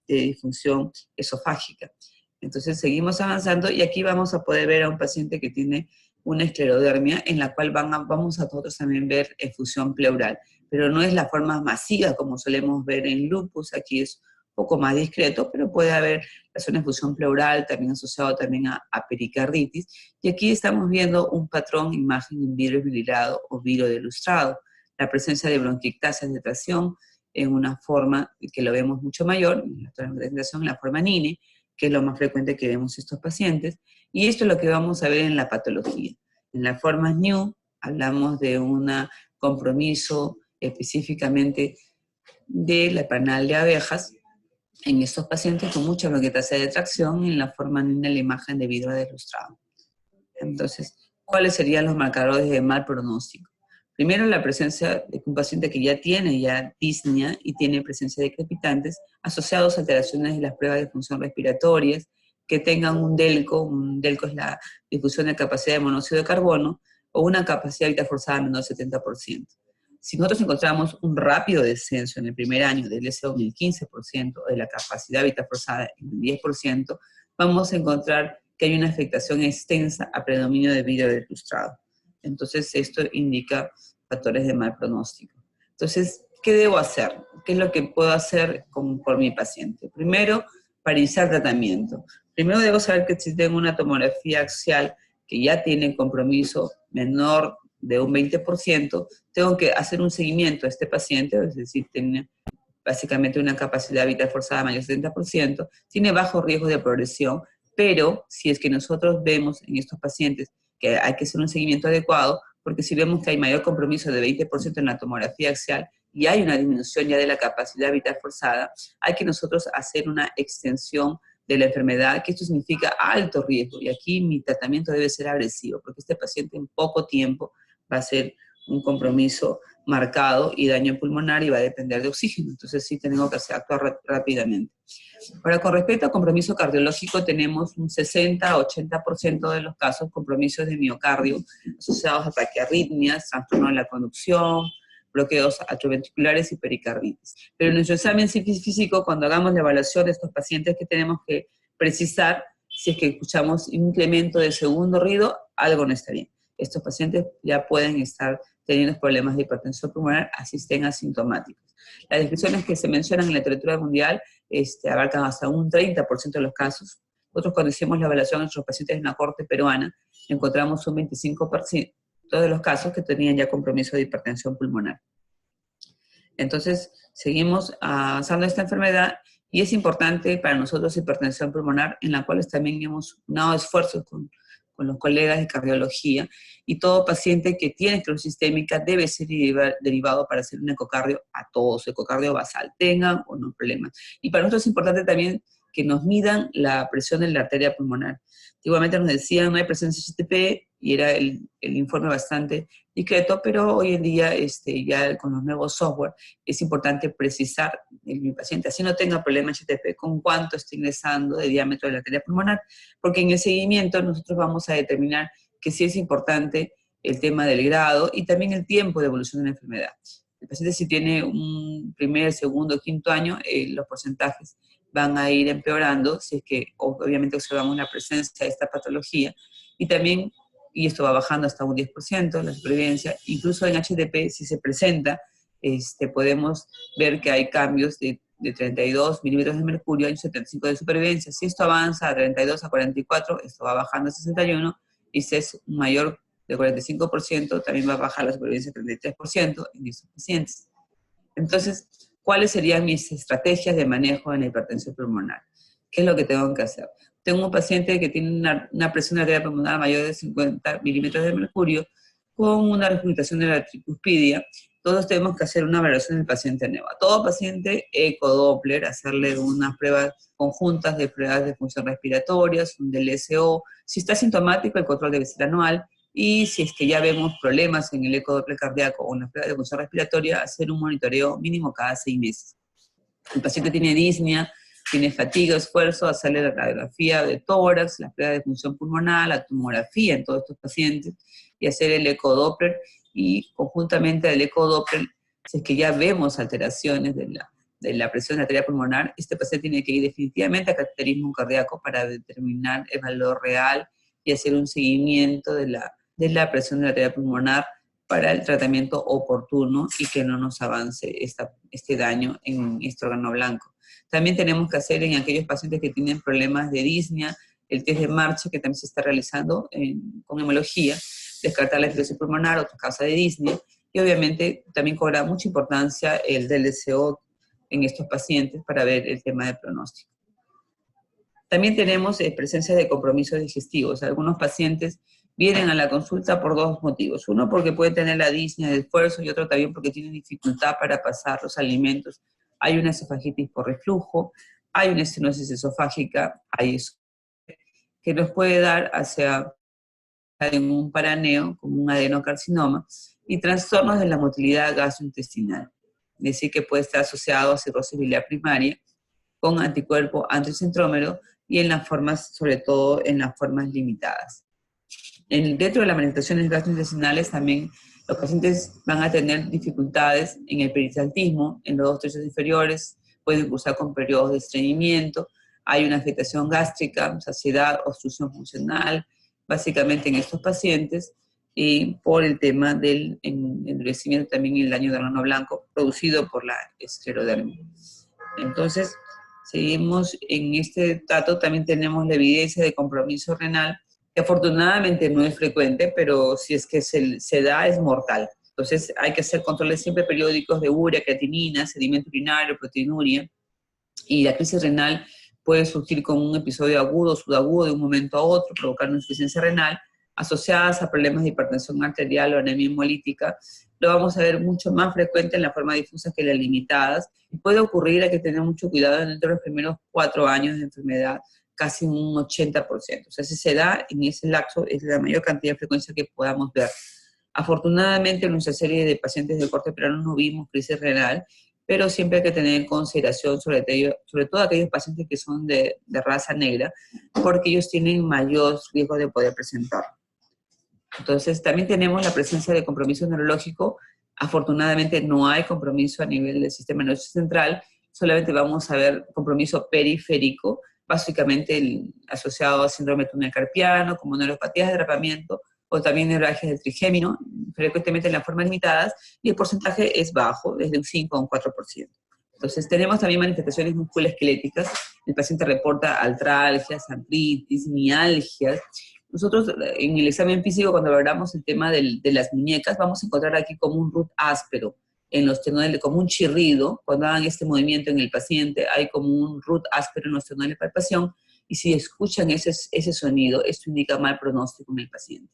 de disfunción esofágica. Entonces seguimos avanzando, y aquí vamos a poder ver a un paciente que tiene una esclerodermia, en la cual vamos a nosotros también ver efusión pleural, pero no es la forma masiva como solemos ver en lupus. Aquí es poco más discreto, pero puede haber una efusión pleural, también asociado también a pericarditis, y aquí estamos viendo un patrón imagen in vidrio bilirado o virodelustrado, la presencia de bronquiectasias de tracción en una forma que lo vemos mucho mayor, en la presentación en la forma NINE, que es lo más frecuente que vemos estos pacientes, y esto es lo que vamos a ver en la patología. En la forma NEW hablamos de un compromiso específicamente de la panal de abejas, en estos pacientes con mucha bronquiectasia de tracción, en la forma NINE la imagen de vidrio ilustrado. Entonces, ¿cuáles serían los marcadores de mal pronóstico? Primero, la presencia de un paciente que ya tiene disnea y tiene presencia de crepitantes, asociados a alteraciones de las pruebas de función respiratorias, que tengan un DELCO es la difusión de capacidad de monóxido de carbono, o una capacidad vital forzada menor del 70%. Si nosotros encontramos un rápido descenso en el primer año del SO en el 15%, o de la capacidad vital forzada en el 10%, vamos a encontrar que hay una afectación extensa a predominio de vidrio ilustrado. Entonces, esto indica factores de mal pronóstico. Entonces, ¿qué debo hacer? ¿Qué es lo que puedo hacer por mi paciente? Primero, para iniciar tratamiento. Primero debo saber que si tengo una tomografía axial que ya tiene compromiso menor de un 20%, tengo que hacer un seguimiento a este paciente, es decir, tiene básicamente una capacidad vital forzada mayor del 70%, tiene bajo riesgo de progresión, pero si es que nosotros vemos en estos pacientes que hay que hacer un seguimiento adecuado, porque si vemos que hay mayor compromiso de 20% en la tomografía axial y hay una disminución ya de la capacidad vital forzada, hay que nosotros hacer una extensión de la enfermedad, que esto significa alto riesgo, y aquí mi tratamiento debe ser agresivo, porque este paciente en poco tiempo va a ser un compromiso marcado y daño pulmonar y va a depender de oxígeno, entonces sí tenemos que actuar rápidamente. Ahora, con respecto a compromiso cardiológico, tenemos un 60-80% de los casos compromisos de miocardio asociados a taquiarritmias, trastorno de la conducción, bloqueos atrioventriculares y pericarditis. Pero en nuestro examen físico, cuando hagamos la evaluación de estos pacientes, que tenemos que precisar si es que escuchamos un incremento de segundo ruido, algo no está bien. Estos pacientes ya pueden estar teniendo problemas de hipertensión pulmonar, así estén asintomáticos. Las descripciones que se mencionan en la literatura mundial abarcan hasta un 30% de los casos. Nosotros, cuando hicimos la evaluación de nuestros pacientes en la corte peruana, encontramos un 25% de los casos que tenían ya compromiso de hipertensión pulmonar. Entonces, seguimos avanzando esta enfermedad, y es importante para nosotros hipertensión pulmonar, en la cual también hemos unado esfuerzos con los colegas de cardiología, y todo paciente que tiene esclerosis sistémica debe ser derivado para hacer un ecocardio a todos, ecocardio basal, tengan o no problemas. Y para nosotros es importante también que nos midan la presión en la arteria pulmonar. Antiguamente nos decían no hay presión de HTP y era el informe bastante discreto, pero hoy en día ya con los nuevos software es importante precisar en mi paciente, así no tenga problema HTP, con cuánto está ingresando de diámetro de la arteria pulmonar, porque en el seguimiento nosotros vamos a determinar que sí es importante el tema del grado y también el tiempo de evolución de la enfermedad. El paciente si tiene un primer, segundo, quinto año, los porcentajes van a ir empeorando si es que obviamente observamos la presencia de esta patología y también, y esto va bajando hasta un 10% la supervivencia, incluso en HTP si se presenta, podemos ver que hay cambios de 32 milímetros de mercurio, hay un 75 de supervivencia. Si esto avanza a 32 a 44, esto va bajando a 61, y si es mayor de 45%, también va a bajar la supervivencia a 33% en estos pacientes. Entonces, ¿cuáles serían mis estrategias de manejo en la hipertensión pulmonar? ¿Qué es lo que tengo que hacer? Tengo un paciente que tiene una presión arterial pulmonar mayor de 50 milímetros de mercurio con una regurgitación de la tricuspidia. Todos tenemos que hacer una evaluación del paciente nuevo. A todo paciente, ecodoppler, hacerle unas pruebas conjuntas de pruebas de función respiratoria, un DLSO. Si está sintomático, el control debe ser anual. Y si es que ya vemos problemas en el ecodoppler cardíaco o en la prueba de función respiratoria, hacer un monitoreo mínimo cada 6 meses. El paciente tiene disnea, tiene fatiga, esfuerzo, hacerle la radiografía de tórax, la prueba de función pulmonar, la tomografía en todos estos pacientes y hacer el ecodoppler y conjuntamente al ecodoppler, si es que ya vemos alteraciones de la presión arterial pulmonar, este paciente tiene que ir definitivamente a cateterismo cardíaco para determinar el valor real y hacer un seguimiento de la presión de la arteria pulmonar para el tratamiento oportuno y que no nos avance este daño en este órgano blanco. También tenemos que hacer en aquellos pacientes que tienen problemas de disnea, el test de Marche que también se está realizando con hemología, descartar la fibrosis pulmonar, otra causa de disnea, y obviamente también cobra mucha importancia el DLCO en estos pacientes para ver el tema de pronóstico. También tenemos presencia de compromisos digestivos. Algunos pacientes vienen a la consulta por dos motivos. Uno, porque puede tener la disnea de esfuerzo y otro también porque tienen dificultad para pasar los alimentos. Hay una esofagitis por reflujo, hay una estenosis esofágica, hay eso que nos puede dar hacia un paraneo, como un adenocarcinoma, y trastornos de la motilidad gastrointestinal. Es decir, que puede estar asociado a cirrosis biliar primaria, con anticuerpo anticentrómero y en las formas, sobre todo en las formas limitadas. Dentro de las manifestaciones gastrointestinales también los pacientes van a tener dificultades en el peristaltismo, en los dos tercios inferiores, pueden cursar con periodos de estreñimiento, hay una afectación gástrica, saciedad, obstrucción funcional, básicamente en estos pacientes, y por el tema del endurecimiento también en el daño de órgano blanco producido por la esclerodermia. Entonces, seguimos en este dato, también tenemos la evidencia de compromiso renal, que afortunadamente no es frecuente, pero si es que se da es mortal. Entonces hay que hacer controles siempre periódicos de urea, creatinina, sedimento urinario, proteinuria, y la crisis renal puede surgir con un episodio agudo, subagudo de un momento a otro, provocar una insuficiencia renal, asociadas a problemas de hipertensión arterial o anemia hemolítica. Lo vamos a ver mucho más frecuente en la forma difusa que las limitadas. Y puede ocurrir, hay que tener mucho cuidado dentro de los primeros 4 años de enfermedad, casi un 80%. O sea, si se da en ese lapso, es la mayor cantidad de frecuencia que podamos ver. Afortunadamente, en nuestra serie de pacientes de corte plano no vimos crisis renal, pero siempre hay que tener en consideración, sobre todo aquellos pacientes que son de raza negra, porque ellos tienen mayor riesgo de poder presentar. Entonces, también tenemos la presencia de compromiso neurológico. Afortunadamente, no hay compromiso a nivel del sistema nervioso central, solamente vamos a ver compromiso periférico, básicamente asociado a síndrome de túnel carpiano, como neuropatías de derrapamiento, o también neuralgias del trigémino, frecuentemente en las formas limitadas, y el porcentaje es bajo, desde un 5 a un 4%. Entonces, tenemos también manifestaciones musculoesqueléticas. El paciente reporta artralgias, artritis, mialgias. Nosotros en el examen físico, cuando valoramos el tema de las muñecas, vamos a encontrar aquí como un root áspero en los tenones, como un chirrido. Cuando hagan este movimiento en el paciente, hay como un root áspero en los tenones de palpación, y si escuchan ese sonido, esto indica mal pronóstico en el paciente.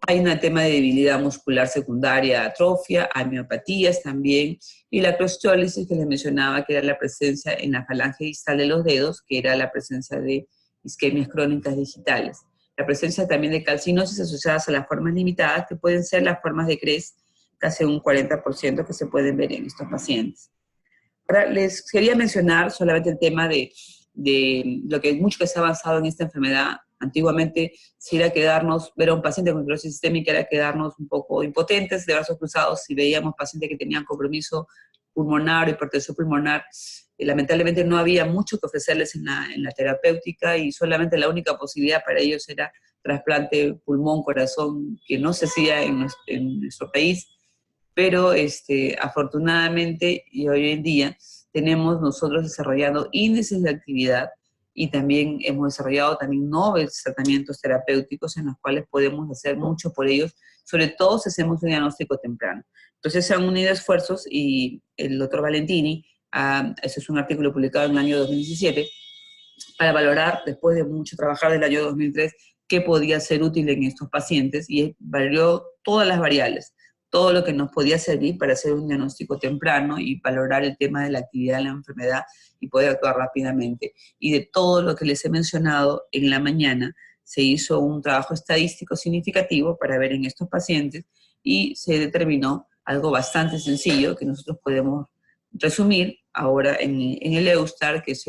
Hay un tema de debilidad muscular secundaria, atrofia, amiopatías también, y la crostiólisis que les mencionaba, que era la presencia en la falange distal de los dedos, que era la presencia de isquemias crónicas digitales. La presencia también de calcinosis asociadas a las formas limitadas, que pueden ser las formas de CRES, casi un 40% que se pueden ver en estos pacientes. Ahora, les quería mencionar solamente el tema de lo que mucho que se ha avanzado en esta enfermedad. Antiguamente, si era quedarnos, ver a un paciente con esclerosis sistémica era quedarnos un poco impotentes, de brazos cruzados, si veíamos pacientes que tenían compromiso pulmonar o hipertensión pulmonar. Lamentablemente no había mucho que ofrecerles en la terapéutica y solamente la única posibilidad para ellos era trasplante pulmón-corazón, que no se hacía en nuestro país, pero afortunadamente y hoy en día tenemos nosotros desarrollando índices de actividad y también hemos desarrollado también nuevos tratamientos terapéuticos en los cuales podemos hacer mucho por ellos, sobre todo si hacemos un diagnóstico temprano. Entonces se han unido esfuerzos y el doctor Valentini, ese es un artículo publicado en el año 2017, para valorar, después de mucho trabajar del año 2003, qué podía ser útil en estos pacientes y valió todas las variables, todo lo que nos podía servir para hacer un diagnóstico temprano y valorar el tema de la actividad de la enfermedad y poder actuar rápidamente. Y de todo lo que les he mencionado en la mañana, se hizo un trabajo estadístico significativo para ver en estos pacientes y se determinó algo bastante sencillo que nosotros podemos resumir ahora en el EUSTAR, que es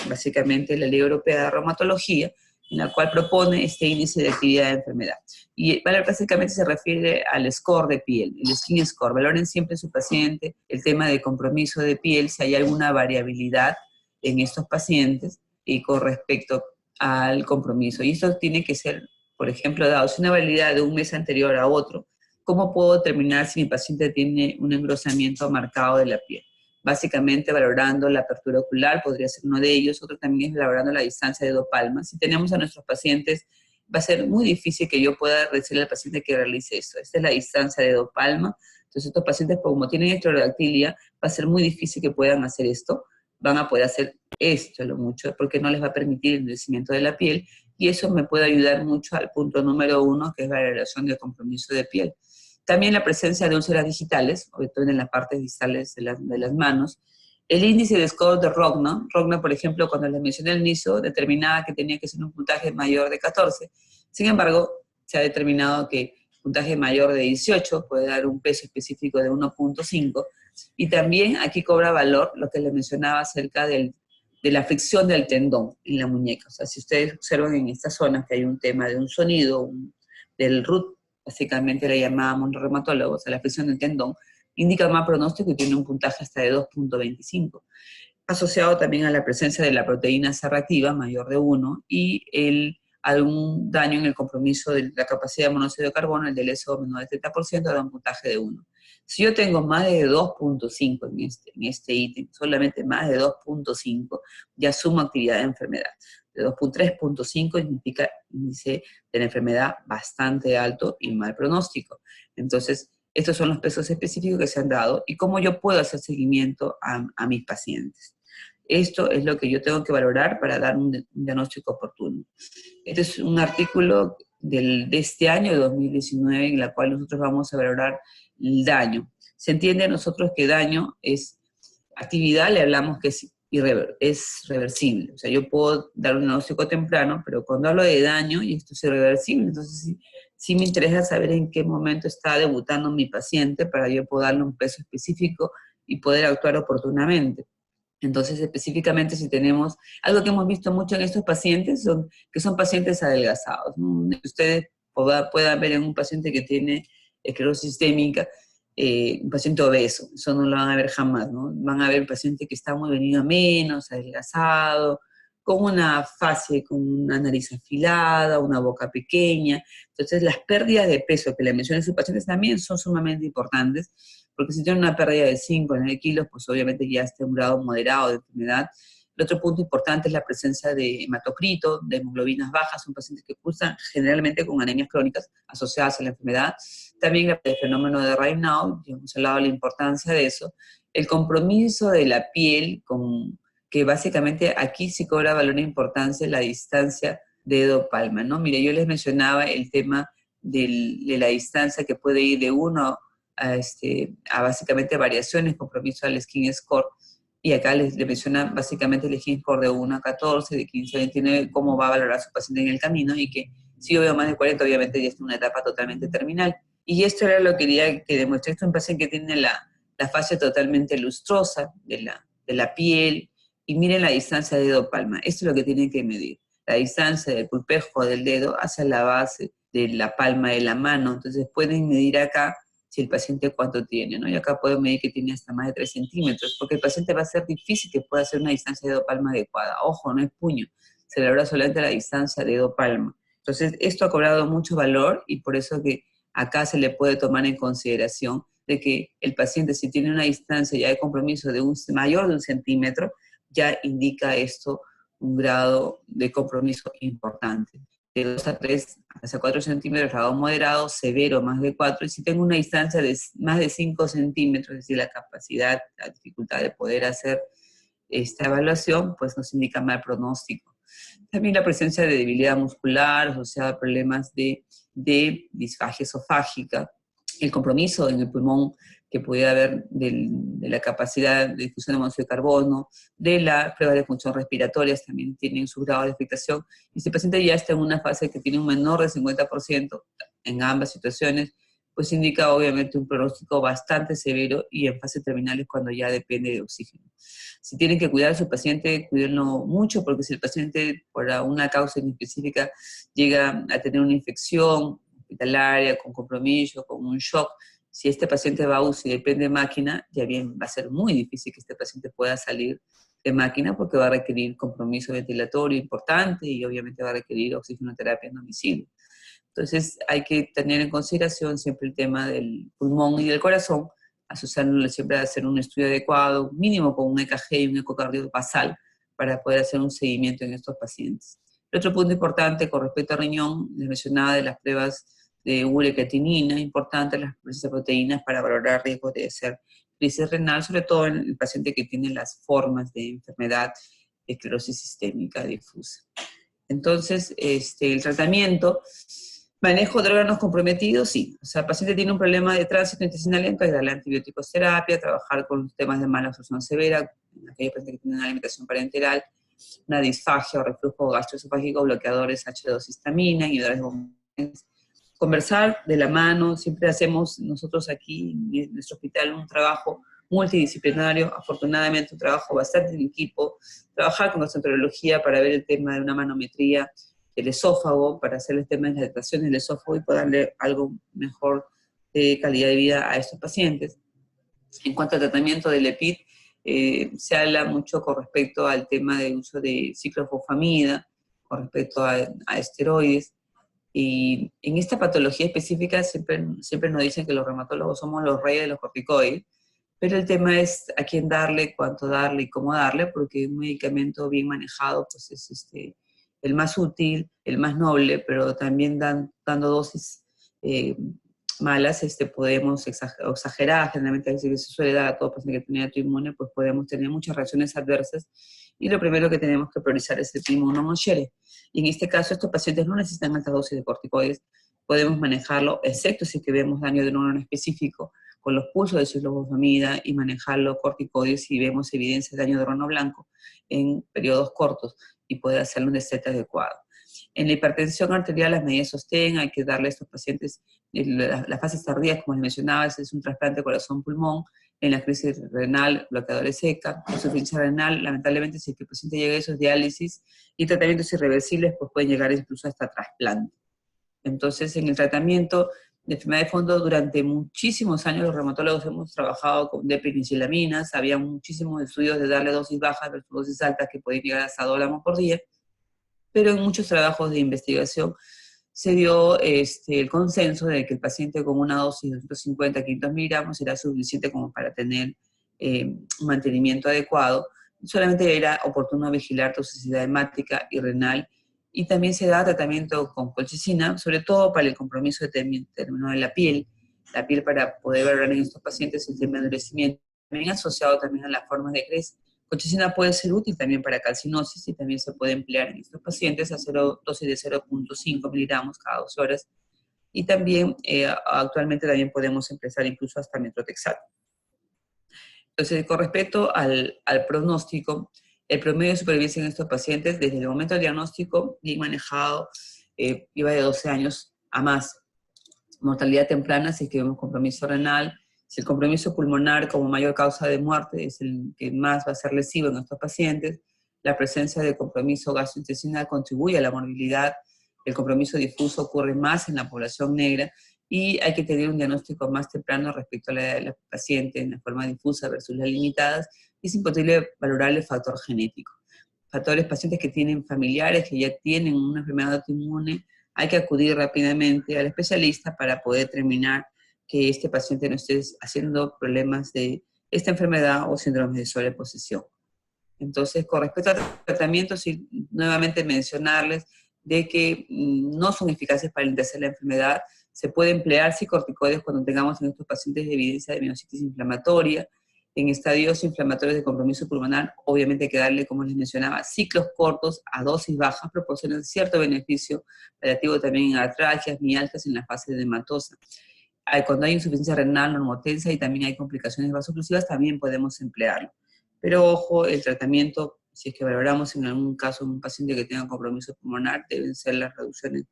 básicamente la Ley Europea de Reumatología, en la cual propone este índice de actividad de enfermedad. Y básicamente se refiere al score de piel, el skin score. Valoren siempre en su paciente el tema de compromiso de piel, si hay alguna variabilidad en estos pacientes y con respecto al compromiso. Y esto tiene que ser, por ejemplo, dado si una variabilidad de un mes anterior a otro, ¿cómo puedo determinar si mi paciente tiene un engrosamiento marcado de la piel? Básicamente valorando la apertura ocular, podría ser uno de ellos, otro también es valorando la distancia de dedo-palma. Si tenemos a nuestros pacientes, va a ser muy difícil que yo pueda decirle al paciente que realice esto. Esta es la distancia de dedo-palma. Entonces estos pacientes, como tienen esteroidactilia, va a ser muy difícil que puedan hacer esto. Van a poder hacer esto a lo mucho, porque no les va a permitir el endurecimiento de la piel, y eso me puede ayudar mucho al punto número 1, que es la relación de compromiso de piel. También la presencia de úlceras digitales, sobre todo en las partes distales de las manos. El índice de score de Rogner, por ejemplo, cuando les mencioné el inicio, determinaba que tenía que ser un puntaje mayor de 14. Sin embargo, se ha determinado que puntaje mayor de 18 puede dar un peso específico de 1.5. Y también aquí cobra valor lo que les mencionaba acerca de la fricción del tendón en la muñeca. O sea, si ustedes observan en estas zonas que hay un tema de un sonido, del root, básicamente la llamábamos los reumatólogos, a la fricción del tendón, indica más pronóstico y tiene un puntaje hasta de 2.25. Asociado también a la presencia de la proteína C reactiva mayor de 1 y algún daño en el compromiso de la capacidad de monóxido de carbono, el del LSO menor del 30%, da un puntaje de 1. Si yo tengo más de 2.5 en este ítem, solamente más de 2.5, ya sumo actividad de enfermedad. De 3.5 significa índice de la enfermedad bastante alto y mal pronóstico. Entonces, estos son los pesos específicos que se han dado y cómo yo puedo hacer seguimiento a mis pacientes. Esto es lo que yo tengo que valorar para dar un diagnóstico oportuno. Este es un artículo de este año, de 2019, en la cual nosotros vamos a valorar el daño. Se entiende nosotros que daño es actividad, le hablamos que es reversible. O sea, yo puedo dar un diagnóstico temprano, pero cuando hablo de daño, y esto es irreversible, entonces sí me interesa saber en qué momento está debutando mi paciente para yo poder darle un peso específico y poder actuar oportunamente. Entonces, específicamente, si tenemos algo que hemos visto mucho en estos pacientes, que son pacientes adelgazados, ¿no? Ustedes puedan ver en un paciente que tiene esclerosis sistémica, un paciente obeso, eso no lo van a ver jamás, ¿no? Van a ver un paciente que está muy venido a menos, adelgazado, con una fase, con una nariz afilada, una boca pequeña. Entonces, las pérdidas de peso que le mencioné a sus pacientes también son sumamente importantes, porque si tienen una pérdida de 5 o 9 kilos, pues obviamente ya está en un grado moderado de enfermedad. El otro punto importante es la presencia de hematocrito, de hemoglobinas bajas, son pacientes que cursan generalmente con anemias crónicas asociadas a la enfermedad. También el fenómeno de Raynaud, ya hemos hablado de la importancia de eso. El compromiso de la piel, que básicamente aquí sí cobra valor e importancia la distancia dedo-palma, ¿no? Mire, yo les mencionaba el tema de la distancia que puede ir de 1 a básicamente variaciones, compromiso al skin score, y acá le menciona básicamente el skin score de 1 a 14, de 15 a 29, cómo va a valorar su paciente en el camino, y que si yo veo más de 40, obviamente ya está en una etapa totalmente terminal. Y esto era lo que quería que demuestre. Esto es un paciente que tiene la fase totalmente lustrosa de la piel, y miren la distancia dedo-palma. Esto es lo que tienen que medir, la distancia del pulpejo del dedo hacia la base de la palma de la mano. Entonces pueden medir acá si el paciente cuánto tiene, ¿no? Y acá puedo medir que tiene hasta más de 3 centímetros, porque el paciente va a ser difícil que pueda hacer una distancia dedo-palma adecuada. Ojo, no es puño, se valora solamente la distancia dedo-palma. Entonces, esto ha cobrado mucho valor, y por eso que acá se le puede tomar en consideración de que el paciente, si tiene una distancia ya de compromiso de mayor de 1 centímetro, ya indica esto un grado de compromiso importante. De 2 a 3, hasta 4 centímetros, grado moderado, severo, más de 4, y si tengo una distancia de más de 5 centímetros, es decir, la capacidad, la dificultad de poder hacer esta evaluación, pues nos indica mal pronóstico. También la presencia de debilidad muscular asociada a problemas de disfagia esofágica, el compromiso en el pulmón que pudiera haber de la capacidad de difusión de monóxido de carbono, de las pruebas de función respiratorias también tienen su grado de afectación, y si el paciente ya está en una fase que tiene un menor del 50% en ambas situaciones, pues indica obviamente un pronóstico bastante severo, y en fase terminal es cuando ya depende de oxígeno. Si tienen que cuidar a su paciente, cuídenlo mucho, porque si el paciente por una causa específica llega a tener una infección hospitalaria, con compromiso, con un shock, si este paciente va a UCI y depende de máquina, ya bien va a ser muy difícil que este paciente pueda salir de máquina, porque va a requerir compromiso ventilatorio importante, y obviamente va a requerir oxigenoterapia en domicilio. Entonces hay que tener en consideración siempre el tema del pulmón y del corazón, asociándole siempre a hacer un estudio adecuado, mínimo con un EKG y un ecocardio basal, para poder hacer un seguimiento en estos pacientes. El otro punto importante con respecto al riñón, les mencionaba de las pruebas de urea-creatinina, importantes las pruebas de proteínas para valorar riesgos de hacer crisis renal, sobre todo en el paciente que tiene las formas de enfermedad de esclerosis sistémica difusa. Entonces, el tratamiento, manejo de órganos comprometidos, sí. O sea, el paciente tiene un problema de tránsito intestinal lento, hay que darle antibióticos terapia, trabajar con los temas de mala absorción severa, en aquellos pacientes que tienen una alimentación parenteral, una disfagia o reflujo gastroesofágico, bloqueadores H2-histamina, inhibidores de hormonas. Conversar de la mano, siempre hacemos nosotros aquí en nuestro hospital un trabajo multidisciplinario, afortunadamente un trabajo bastante en equipo, trabajar con gastroenterología para ver el tema de una manometría del esófago, para hacer el tema de las dilataciones del esófago y poder darle algo mejor de calidad de vida a estos pacientes. En cuanto al tratamiento del EPID, se habla mucho con respecto al tema del uso de ciclofosfamida, con respecto a esteroides, y en esta patología específica siempre nos dicen que los reumatólogos somos los reyes de los corticoides, pero el tema es a quién darle, cuánto darle y cómo darle, porque un medicamento bien manejado pues es el más útil, el más noble, pero también dando dosis malas podemos exagerar, generalmente se suele dar a todo paciente que tiene autoinmune, pues podemos tener muchas reacciones adversas, y lo primero que tenemos que priorizar es el primo no Monchère. Y en este caso estos pacientes no necesitan altas dosis de corticoides, podemos manejarlo, excepto si que vemos daño de un órgano específico, con los pulsos de ciclofosfamida, y manejarlo corticoides si vemos evidencia de daño de órgano blanco en periodos cortos, y poder hacerlo un desete adecuado. En la hipertensión arterial, las medidas sostén, hay que darle a estos pacientes las fases tardías, como les mencionaba, es un trasplante corazón-pulmón. En la crisis renal, bloqueadores ECA, insuficiencia renal, lamentablemente si el paciente llega a esos diálisis y tratamientos irreversibles, pues pueden llegar incluso hasta trasplante. Entonces, en el tratamiento de enfermedad de fondo, durante muchísimos años los reumatólogos hemos trabajado con depennicilaminas, había muchísimos estudios de darle dosis bajas versus dosis altas que podían llegar hasta 2 gramos por día, pero en muchos trabajos de investigación se dio el consenso de que el paciente con una dosis de 250 a 500 miligramos era suficiente como para tener un mantenimiento adecuado. Solamente era oportuno vigilar toxicidad hemática y renal, y también se da tratamiento con colchicina, sobre todo para el compromiso de término de la piel para poder ver en estos pacientes el tema de endurecimiento, también asociado también a las formas de CRES. Colchicina puede ser útil también para calcinosis, y también se puede emplear en estos pacientes a dosis de 0.5 miligramos cada 12 horas, y también actualmente también podemos empezar incluso hasta Methotrexate. Entonces, con respecto al pronóstico, el promedio de supervivencia en estos pacientes, desde el momento del diagnóstico, bien manejado, iba de 12 años a más. Mortalidad temprana, si es que vemos compromiso renal, si el compromiso pulmonar como mayor causa de muerte es el que más va a ser lesivo en estos pacientes, la presencia de compromiso gastrointestinal contribuye a la morbilidad, el compromiso difuso ocurre más en la población negra, y hay que tener un diagnóstico más temprano respecto a la paciente en la forma difusa versus las limitadas, y es imposible valorar el factor genético. Factores, pacientes que tienen familiares que ya tienen una enfermedad autoinmune, hay que acudir rápidamente al especialista para poder determinar que este paciente no esté haciendo problemas de esta enfermedad o síndrome de sobreposición. Entonces, con respecto al tratamiento, sí, nuevamente mencionarles de que no son eficaces para el la enfermedad. Se puede emplear psicorticoides cuando tengamos en estos pacientes evidencia de miositis inflamatoria. En estadios inflamatorios de compromiso pulmonar, obviamente hay que darle, como les mencionaba, ciclos cortos a dosis bajas, proporcionan cierto beneficio relativo también en artralgias, mialgias en la fase edematosa. Cuando hay insuficiencia renal, normotensa y también hay complicaciones vasoclusivas, también podemos emplearlo. Pero ojo, el tratamiento, si es que valoramos en algún caso un paciente que tenga compromiso pulmonar, deben ser las reducciones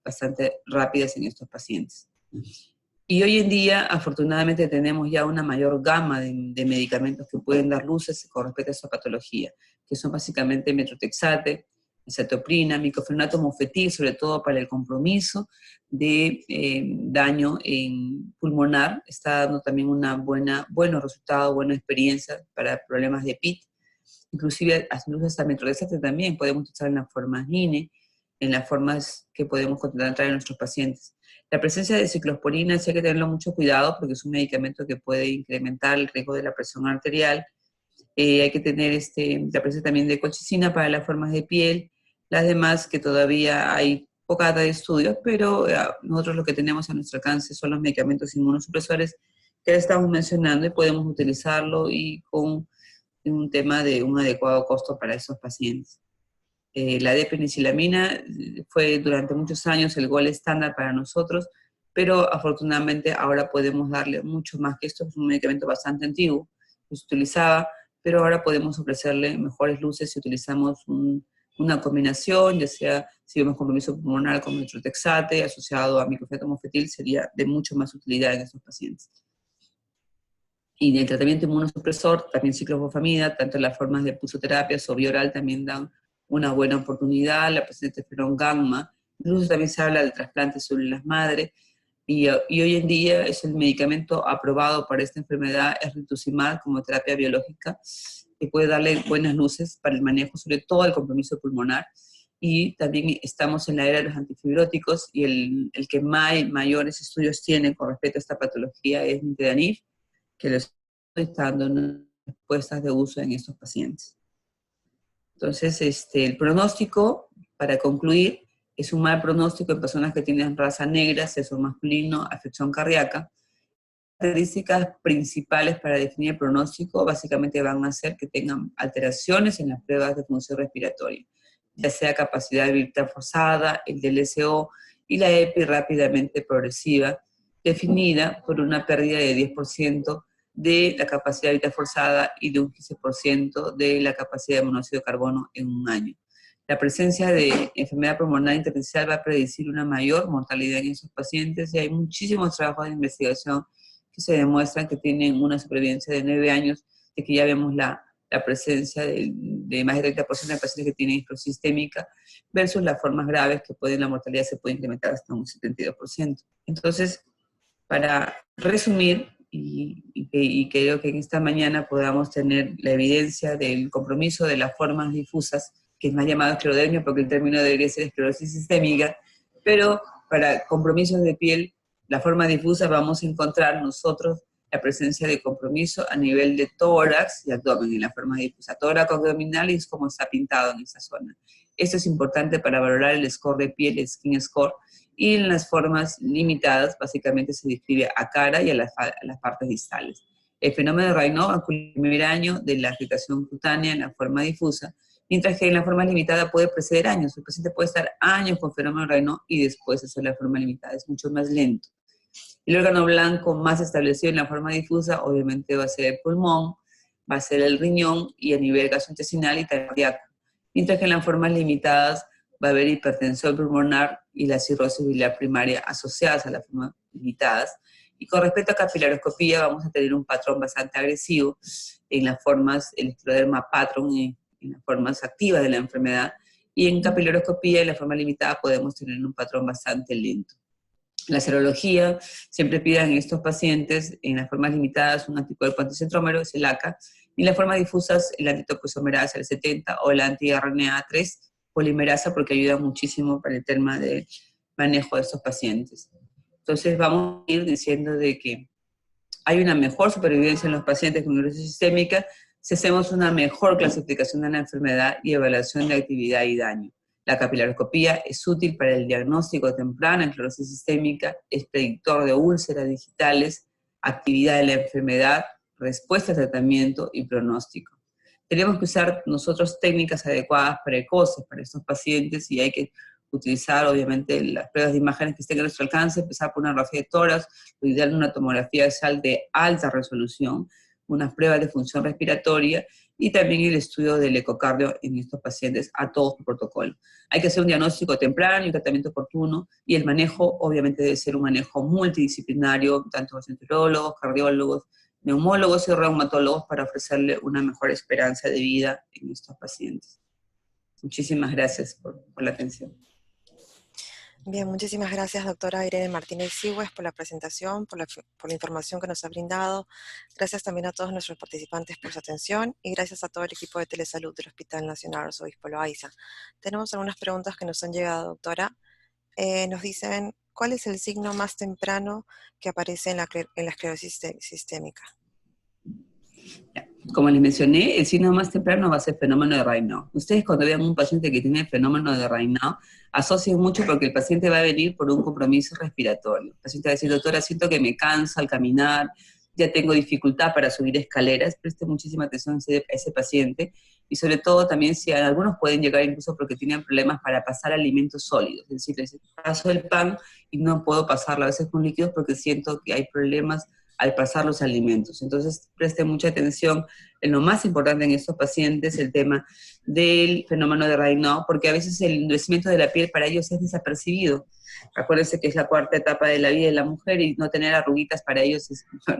bastante rápidas en estos pacientes. Y hoy en día, afortunadamente, tenemos ya una mayor gama de medicamentos que pueden dar luces con respecto a esa patología, que son básicamente Methotrexate, acetoprina, miclofenato mofetil, sobre todo para el compromiso de daño en pulmonar. Está dando también una buenos resultados, buena experiencia para problemas de PIT. Inclusive hasta Methotrexate también podemos usar en la forma INE, en las formas que podemos contratar en nuestros pacientes. La presencia de ciclosporina sí hay que tenerlo mucho cuidado porque es un medicamento que puede incrementar el riesgo de la presión arterial. Hay que tener la presencia también de colchicina para las formas de piel. Las demás que todavía hay poca data de estudios, pero nosotros lo que tenemos a nuestro alcance son los medicamentos inmunosupresores que estamos mencionando y podemos utilizarlo y con un tema de un adecuado costo para esos pacientes. La D-penicilamina fue durante muchos años el gol estándar para nosotros, pero afortunadamente ahora podemos darle mucho más que esto. Es un medicamento bastante antiguo que se utilizaba, pero ahora podemos ofrecerle mejores luces si utilizamos una combinación, ya sea si vemos compromiso pulmonar con Methotrexate asociado a miclofenato mofetil, sería de mucho más utilidad en estos pacientes. Y del tratamiento inmunosupresor, también ciclofosfamida, tanto en las formas de pulsoterapia o vía oral también dan una buena oportunidad, la presencia de interferón gamma, incluso también se habla del trasplante de células madre, y hoy en día es el medicamento aprobado para esta enfermedad, es rituximab como terapia biológica, que puede darle buenas luces para el manejo, sobre todo el compromiso pulmonar, y también estamos en la era de los antifibróticos, y el que mayores estudios tiene con respecto a esta patología es nintedanib, que les está dando respuestas de uso en estos pacientes. Entonces, el pronóstico, para concluir, es un mal pronóstico en personas que tienen raza negra, sexo masculino, afección cardíaca. Las características principales para definir el pronóstico básicamente van a ser que tengan alteraciones en las pruebas de función respiratoria, ya sea capacidad vital forzada, el DLCO y la EPI rápidamente progresiva, definida por una pérdida de 10% de la capacidad vital forzada y de un 15% de la capacidad de monóxido de carbono en un año. La presencia de enfermedad pulmonar intersticial va a predecir una mayor mortalidad en esos pacientes, y hay muchísimos trabajos de investigación que se demuestran que tienen una supervivencia de 9 años, de que ya vemos la presencia de más del 30% de pacientes que tienen esclerosis sistémica, versus las formas graves que la mortalidad se puede incrementar hasta un 72%. Entonces, para resumir, y creo que en esta mañana podamos tener la evidencia del compromiso de las formas difusas, que es más llamado esclerodermia porque el término debería ser esclerosis sistémica, pero para compromisos de piel, la forma difusa vamos a encontrar nosotros la presencia de compromiso a nivel de tórax y abdomen en la forma difusa. Tórax abdominal es como está pintado en esa zona. Esto es importante para valorar el score de piel, el skin score, y en las formas limitadas básicamente se describe a cara y a las partes distales. El fenómeno de Raynaud ocurre en el primer año de la irritación cutánea en la forma difusa, mientras que en la forma limitada puede preceder años. El paciente puede estar años con fenómeno de Raynaud y después hacer la forma limitada, es mucho más lento. El órgano blanco más establecido en la forma difusa obviamente va a ser el pulmón, va a ser el riñón y a nivel gastrointestinal y cardíaco. Mientras que en las formas limitadas va a haber hipertensión pulmonar y la cirrosis biliar primaria asociadas a las formas limitadas. Y con respecto a capilaroscopía vamos a tener un patrón bastante agresivo en las formas, el escleroderma patron, en las formas activas de la enfermedad, y en capilaroscopía en la forma limitada podemos tener un patrón bastante lento. La serología, siempre pidan en estos pacientes, en las formas limitadas, un anticuerpo anticentrómero, es el ACA, y en las formas difusas, el antitopoisomerasa, el 70, o el anti-RNA3 polimerasa, porque ayuda muchísimo para el tema de manejo de estos pacientes. Entonces vamos a ir diciendo de que hay una mejor supervivencia en los pacientes con esclerosis sistémica si hacemos una mejor clasificación de la enfermedad y evaluación de actividad y daño. La capilaroscopía es útil para el diagnóstico temprano en esclerosis sistémica, es predictor de úlceras digitales, actividad de la enfermedad, respuesta al tratamiento y pronóstico. Tenemos que usar nosotros técnicas adecuadas precoces para estos pacientes y hay que utilizar obviamente las pruebas de imágenes que estén a nuestro alcance, empezar por una radiografía de tórax, lo ideal una tomografía axial de alta resolución, unas pruebas de función respiratoria y también el estudio del ecocardio en estos pacientes a todos por protocolo. Hay que hacer un diagnóstico temprano y un tratamiento oportuno, y el manejo obviamente debe ser un manejo multidisciplinario, tanto gastroenterólogos, cardiólogos, neumólogos y reumatólogos para ofrecerle una mejor esperanza de vida en estos pacientes. Muchísimas gracias por la atención. Bien, muchísimas gracias, doctora Irene Martínez Sigües, por la presentación, por la información que nos ha brindado. Gracias también a todos nuestros participantes por su atención y gracias a todo el equipo de Telesalud del Hospital Nacional Arzobispo Loaiza. Tenemos algunas preguntas que nos han llegado, doctora. Nos dicen, ¿cuál es el signo más temprano que aparece en la esclerosis sistémica? Como les mencioné, el signo más temprano va a ser fenómeno de Raynaud. Ustedes cuando vean un paciente que tiene fenómeno de Raynaud, asocien mucho porque el paciente va a venir por un compromiso respiratorio. El paciente va a decir, doctora, siento que me cansa al caminar, ya tengo dificultad para subir escaleras, preste muchísima atención a ese paciente, y sobre todo también si algunos pueden llegar incluso porque tienen problemas para pasar alimentos sólidos, es decir, les paso el pan y no puedo pasarlo a veces con líquidos porque siento que hay problemas al pasar los alimentos. Entonces, preste mucha atención en lo más importante en estos pacientes, el tema del fenómeno de Raynaud, porque a veces el endurecimiento de la piel para ellos es desapercibido. Acuérdense que es la cuarta etapa de la vida de la mujer y no tener arruguitas para ellos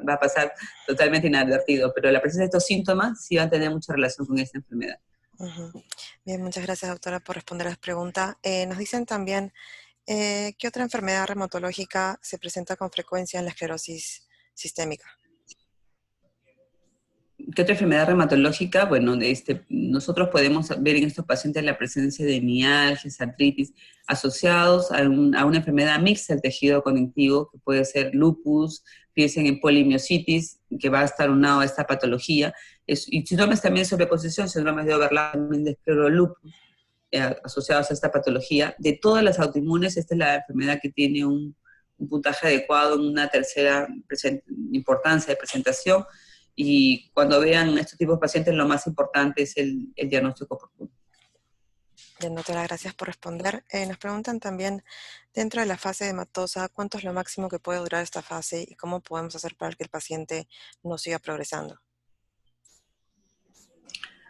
va a pasar totalmente inadvertido, pero la presencia de estos síntomas sí va a tener mucha relación con esta enfermedad. Bien, muchas gracias, doctora, por responder a las preguntas. Nos dicen también, ¿qué otra enfermedad reumatológica se presenta con frecuencia en la esclerosis sistémica? ¿Qué otra enfermedad reumatológica? Bueno, nosotros podemos ver en estos pacientes la presencia de mialgias, artritis, asociados a una enfermedad mixta del tejido conectivo, que puede ser lupus, piensen en polimiositis, que va a estar unado a esta patología, y síndromes también de sobreposición, síndromes de overlap, también de esclerolupus, asociados a esta patología. De todas las autoinmunes, esta es la enfermedad que tiene un puntaje adecuado en una tercera importancia de presentación, y cuando vean estos tipos de pacientes lo más importante es el diagnóstico oportuno. Bien, doctora, gracias por responder. Nos preguntan también, dentro de la fase hematosa, ¿cuánto es lo máximo que puede durar esta fase y cómo podemos hacer para que el paciente no siga progresando?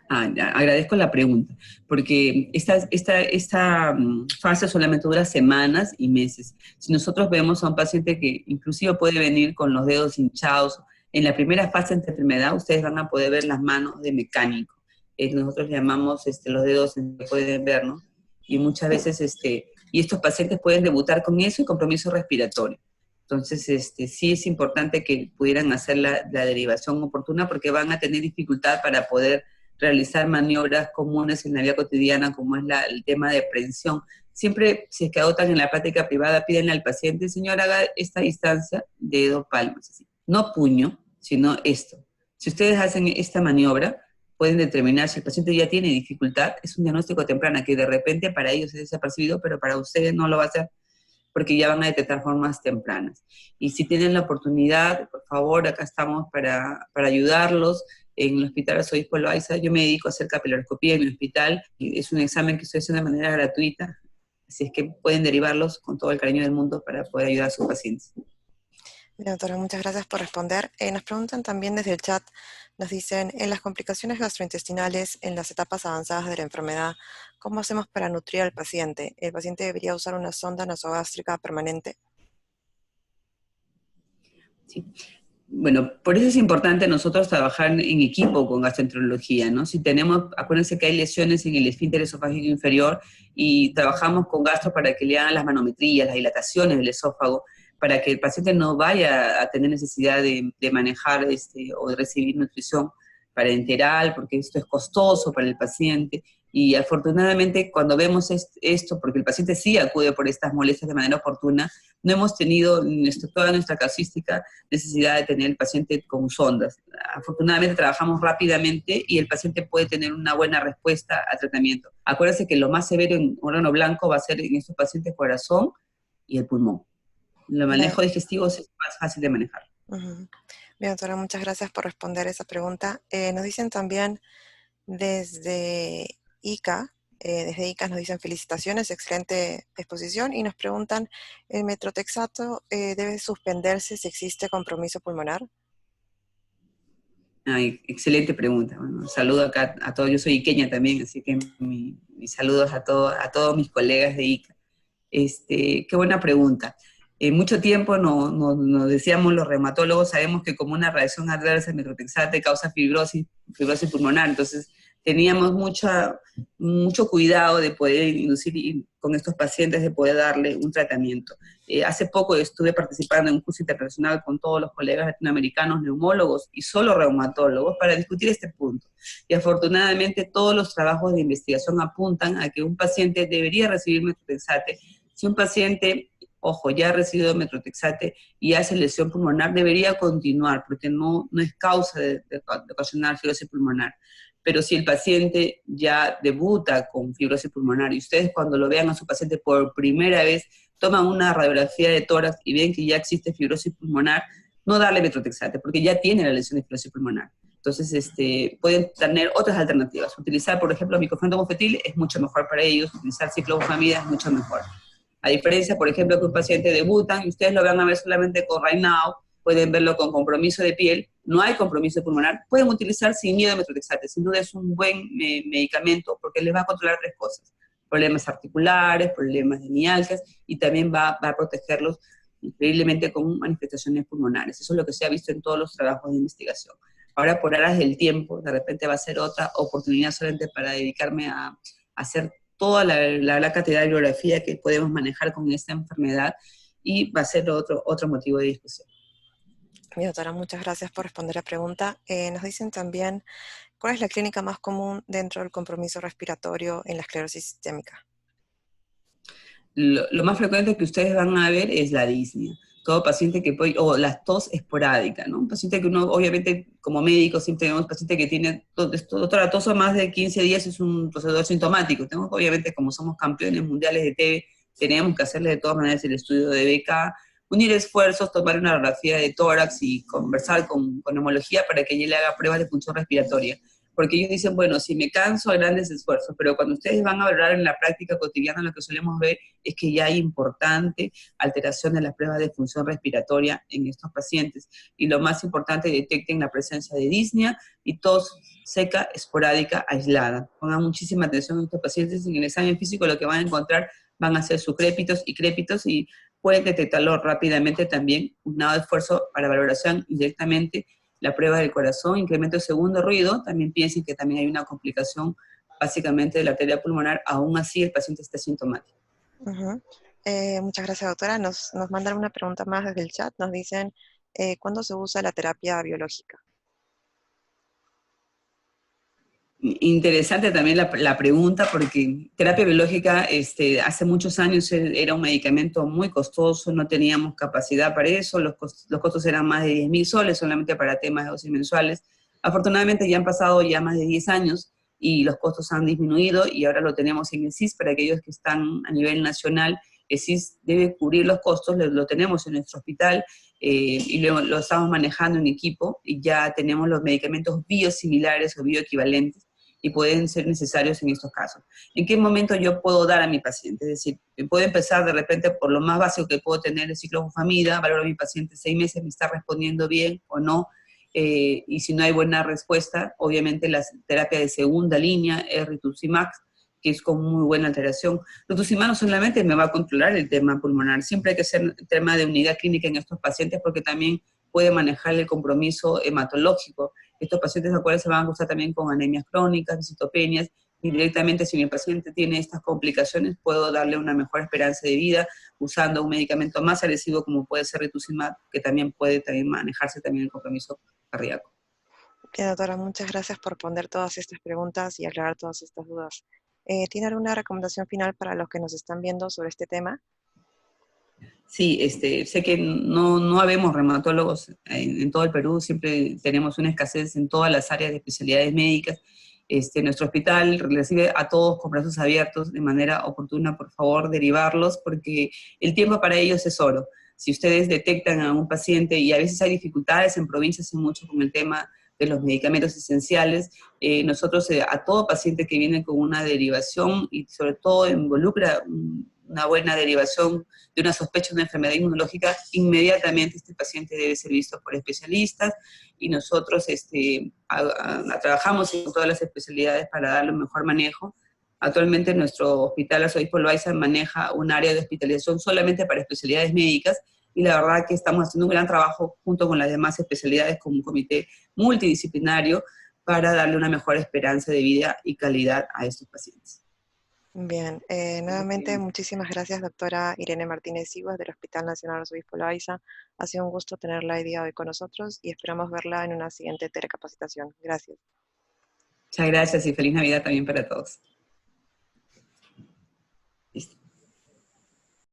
Agradezco la pregunta, porque esta fase solamente dura semanas y meses. Si nosotros vemos a un paciente que inclusive puede venir con los dedos hinchados, en la primera fase de enfermedad ustedes van a poder ver las manos de mecánico. Nosotros llamamos los dedos, pueden ver, ¿no? Y muchas veces, y estos pacientes pueden debutar con eso y compromiso respiratorio. Entonces, sí es importante que pudieran hacer la derivación oportuna porque van a tener dificultad para poder realizar maniobras comunes en la vida cotidiana, como es el tema de prehensión. Siempre, si es que adoptan en la práctica privada, pídenle al paciente, señor, haga esta distancia de 2 palmas, así. No puño, sino esto. Si ustedes hacen esta maniobra, pueden determinar si el paciente ya tiene dificultad. Es un diagnóstico temprano que de repente para ellos es desapercibido, pero para ustedes no lo va a hacer porque ya van a detectar formas tempranas. Y si tienen la oportunidad, por favor, acá estamos para ayudarlos. en el Hospital Arzobispo Loaiza. Yo me dedico a hacer capilaroscopía en mi hospital, y es un examen que estoy haciendo de manera gratuita, así es que pueden derivarlos con todo el cariño del mundo para poder ayudar a sus pacientes. Bien, doctora, muchas gracias por responder. Nos preguntan también desde el chat, nos dicen, en las complicaciones gastrointestinales, en las etapas avanzadas de la enfermedad, ¿cómo hacemos para nutrir al paciente? ¿El paciente debería usar una sonda nasogástrica permanente? Sí. Bueno, por eso es importante nosotros trabajar en equipo con gastroenterología, ¿no? Si tenemos, acuérdense que hay lesiones en el esfínter esofágico inferior y trabajamos con gastro para que le hagan las manometrías, las dilataciones del esófago, para que el paciente no vaya a tener necesidad de manejar o de recibir nutrición parenteral, porque esto es costoso para el paciente. Y afortunadamente cuando vemos esto, porque el paciente sí acude por estas molestias de manera oportuna, no hemos tenido en toda nuestra casística necesidad de tener el paciente con sondas. Afortunadamente trabajamos rápidamente y el paciente puede tener una buena respuesta al tratamiento. Acuérdense que lo más severo en órgano blanco va a ser en estos pacientes corazón y el pulmón. El manejo digestivo es más fácil de manejar. Bien, doctora, muchas gracias por responder esa pregunta. Nos dicen también desde ICA, nos dicen felicitaciones, excelente exposición, y nos preguntan, ¿el metrotexato debe suspenderse si existe compromiso pulmonar? Ay, excelente pregunta. Bueno, saludo acá a todos. Yo soy iqueña también, así que mis saludos a todos mis colegas de ICA. Qué buena pregunta. En mucho tiempo nos decíamos los reumatólogos, sabemos que como una reacción adversa el metrotexate causa fibrosis pulmonar, entonces teníamos mucho cuidado de poder inducir con estos pacientes, de poder darle un tratamiento. Hace poco estuve participando en un curso internacional con todos los colegas latinoamericanos, neumólogos y solo reumatólogos para discutir este punto. Y afortunadamente todos los trabajos de investigación apuntan a que un paciente debería recibir metrotexate. Si un paciente, ojo, ya ha recibido metrotexate y hace lesión pulmonar, debería continuar, porque no es causa de ocasionar fibrosis pulmonar. Pero si el paciente ya debuta con fibrosis pulmonar y ustedes cuando lo vean a su paciente por primera vez, toman una radiografía de tórax y ven que ya existe fibrosis pulmonar, no darle metrotexate, porque ya tiene la lesión de fibrosis pulmonar. Entonces, pueden tener otras alternativas. Utilizar, por ejemplo, micofento mofetil es mucho mejor para ellos, utilizar ciclofosfamida es mucho mejor. A diferencia, por ejemplo, que un paciente debuta y ustedes lo van a ver solamente con Raynaud, pueden verlo con compromiso de piel, no hay compromiso pulmonar, pueden utilizar sin miedo metrotexate. Sin duda es un buen medicamento porque les va a controlar 3 cosas: problemas articulares, problemas de mialgias, y también va a protegerlos increíblemente con manifestaciones pulmonares. Eso es lo que se ha visto en todos los trabajos de investigación. Ahora, por aras del tiempo, de repente va a ser otra oportunidad solamente para dedicarme a hacer toda la cantidad de bibliografía que podemos manejar con esta enfermedad, y va a ser otro motivo de discusión. Mi doctora, muchas gracias por responder la pregunta. Nos dicen también, ¿cuál es la clínica más común dentro del compromiso respiratorio en la esclerosis sistémica? Lo más frecuente que ustedes van a ver es la disnea. Todo paciente que puede, o la tos esporádica, ¿no? Un paciente que uno, obviamente, como médico, siempre tenemos paciente que tiene, doctora, tos a más de 15 días es un procedimiento sintomático. Tenemos, obviamente, como somos campeones mundiales de TB, tenemos que hacerle de todas maneras el estudio de BK, unir esfuerzos, tomar una radiografía de tórax y conversar con neumología para que ella le haga pruebas de función respiratoria. Porque ellos dicen, bueno, si me canso, grandes esfuerzos, pero cuando ustedes van a valorar en la práctica cotidiana, lo que solemos ver es que ya hay importante alteración de las pruebas de función respiratoria en estos pacientes. Y lo más importante, detecten la presencia de disnea y tos seca, esporádica, aislada. Pongan muchísima atención a estos pacientes. En el examen físico lo que van a encontrar van a ser sucrépitos y crépitos, y pueden detectarlo rápidamente también, un nado de esfuerzo para valoración directamente. La prueba del corazón, incremento de segundo ruido, también piensen que también hay una complicación básicamente de la arteria pulmonar, aún así el paciente está sintomático. Muchas gracias, doctora. Nos mandan una pregunta más desde el chat. Nos dicen, ¿cuándo se usa la terapia biológica? Interesante también la pregunta, porque terapia biológica hace muchos años era un medicamento muy costoso, no teníamos capacidad para eso, los costos eran más de 10.000 soles solamente para temas de dosis mensuales. Afortunadamente ya han pasado ya más de 10 años y los costos han disminuido, y ahora lo tenemos en el CIS. Para aquellos que están a nivel nacional, el CIS debe cubrir los costos, lo tenemos en nuestro hospital, y lo estamos manejando en equipo, y ya tenemos los medicamentos biosimilares o bioequivalentes, y pueden ser necesarios en estos casos. ¿En qué momento yo puedo dar a mi paciente? Es decir, puedo empezar de repente por lo más básico que puedo tener, el ciclofosfamida, valoro a mi paciente 6 meses, me está respondiendo bien o no, y si no hay buena respuesta, obviamente la terapia de segunda línea es rituximab, que es con muy buena alteración. Rituximab no solamente me va a controlar el tema pulmonar, siempre hay que hacer el tema de unidad clínica en estos pacientes porque también puede manejar el compromiso hematológico. Estos pacientes a cuales se van a cruzar también con anemias crónicas, citopenias, y directamente si mi paciente tiene estas complicaciones, puedo darle una mejor esperanza de vida usando un medicamento más agresivo como puede ser rituximab, que también puede también manejarse también el compromiso cardíaco. Bien, doctora, muchas gracias por responder todas estas preguntas y aclarar todas estas dudas. ¿Tiene alguna recomendación final para los que nos están viendo sobre este tema? Sí, sé que no habemos reumatólogos en todo el Perú, siempre tenemos una escasez en todas las áreas de especialidades médicas. Nuestro hospital recibe a todos con brazos abiertos de manera oportuna, por favor, derivarlos, porque el tiempo para ellos es oro. Si ustedes detectan a un paciente, y a veces hay dificultades en provincias mucho con el tema de los medicamentos esenciales, nosotros a todo paciente que viene con una derivación, y sobre todo involucra una buena derivación de una sospecha de una enfermedad inmunológica, inmediatamente este paciente debe ser visto por especialistas, y nosotros trabajamos en todas las especialidades para darle un mejor manejo. Actualmente nuestro hospital Arzobispo Loaiza maneja un área de hospitalización solamente para especialidades médicas, y la verdad que estamos haciendo un gran trabajo junto con las demás especialidades con un comité multidisciplinario para darle una mejor esperanza de vida y calidad a estos pacientes. Bien, nuevamente muchísimas gracias, doctora Irene Martínez Siguas del Hospital Nacional Arzobispo Loaiza. Ha sido un gusto tenerla el día de hoy con nosotros y esperamos verla en una siguiente telecapacitación. Gracias. Muchas gracias y feliz Navidad también para todos.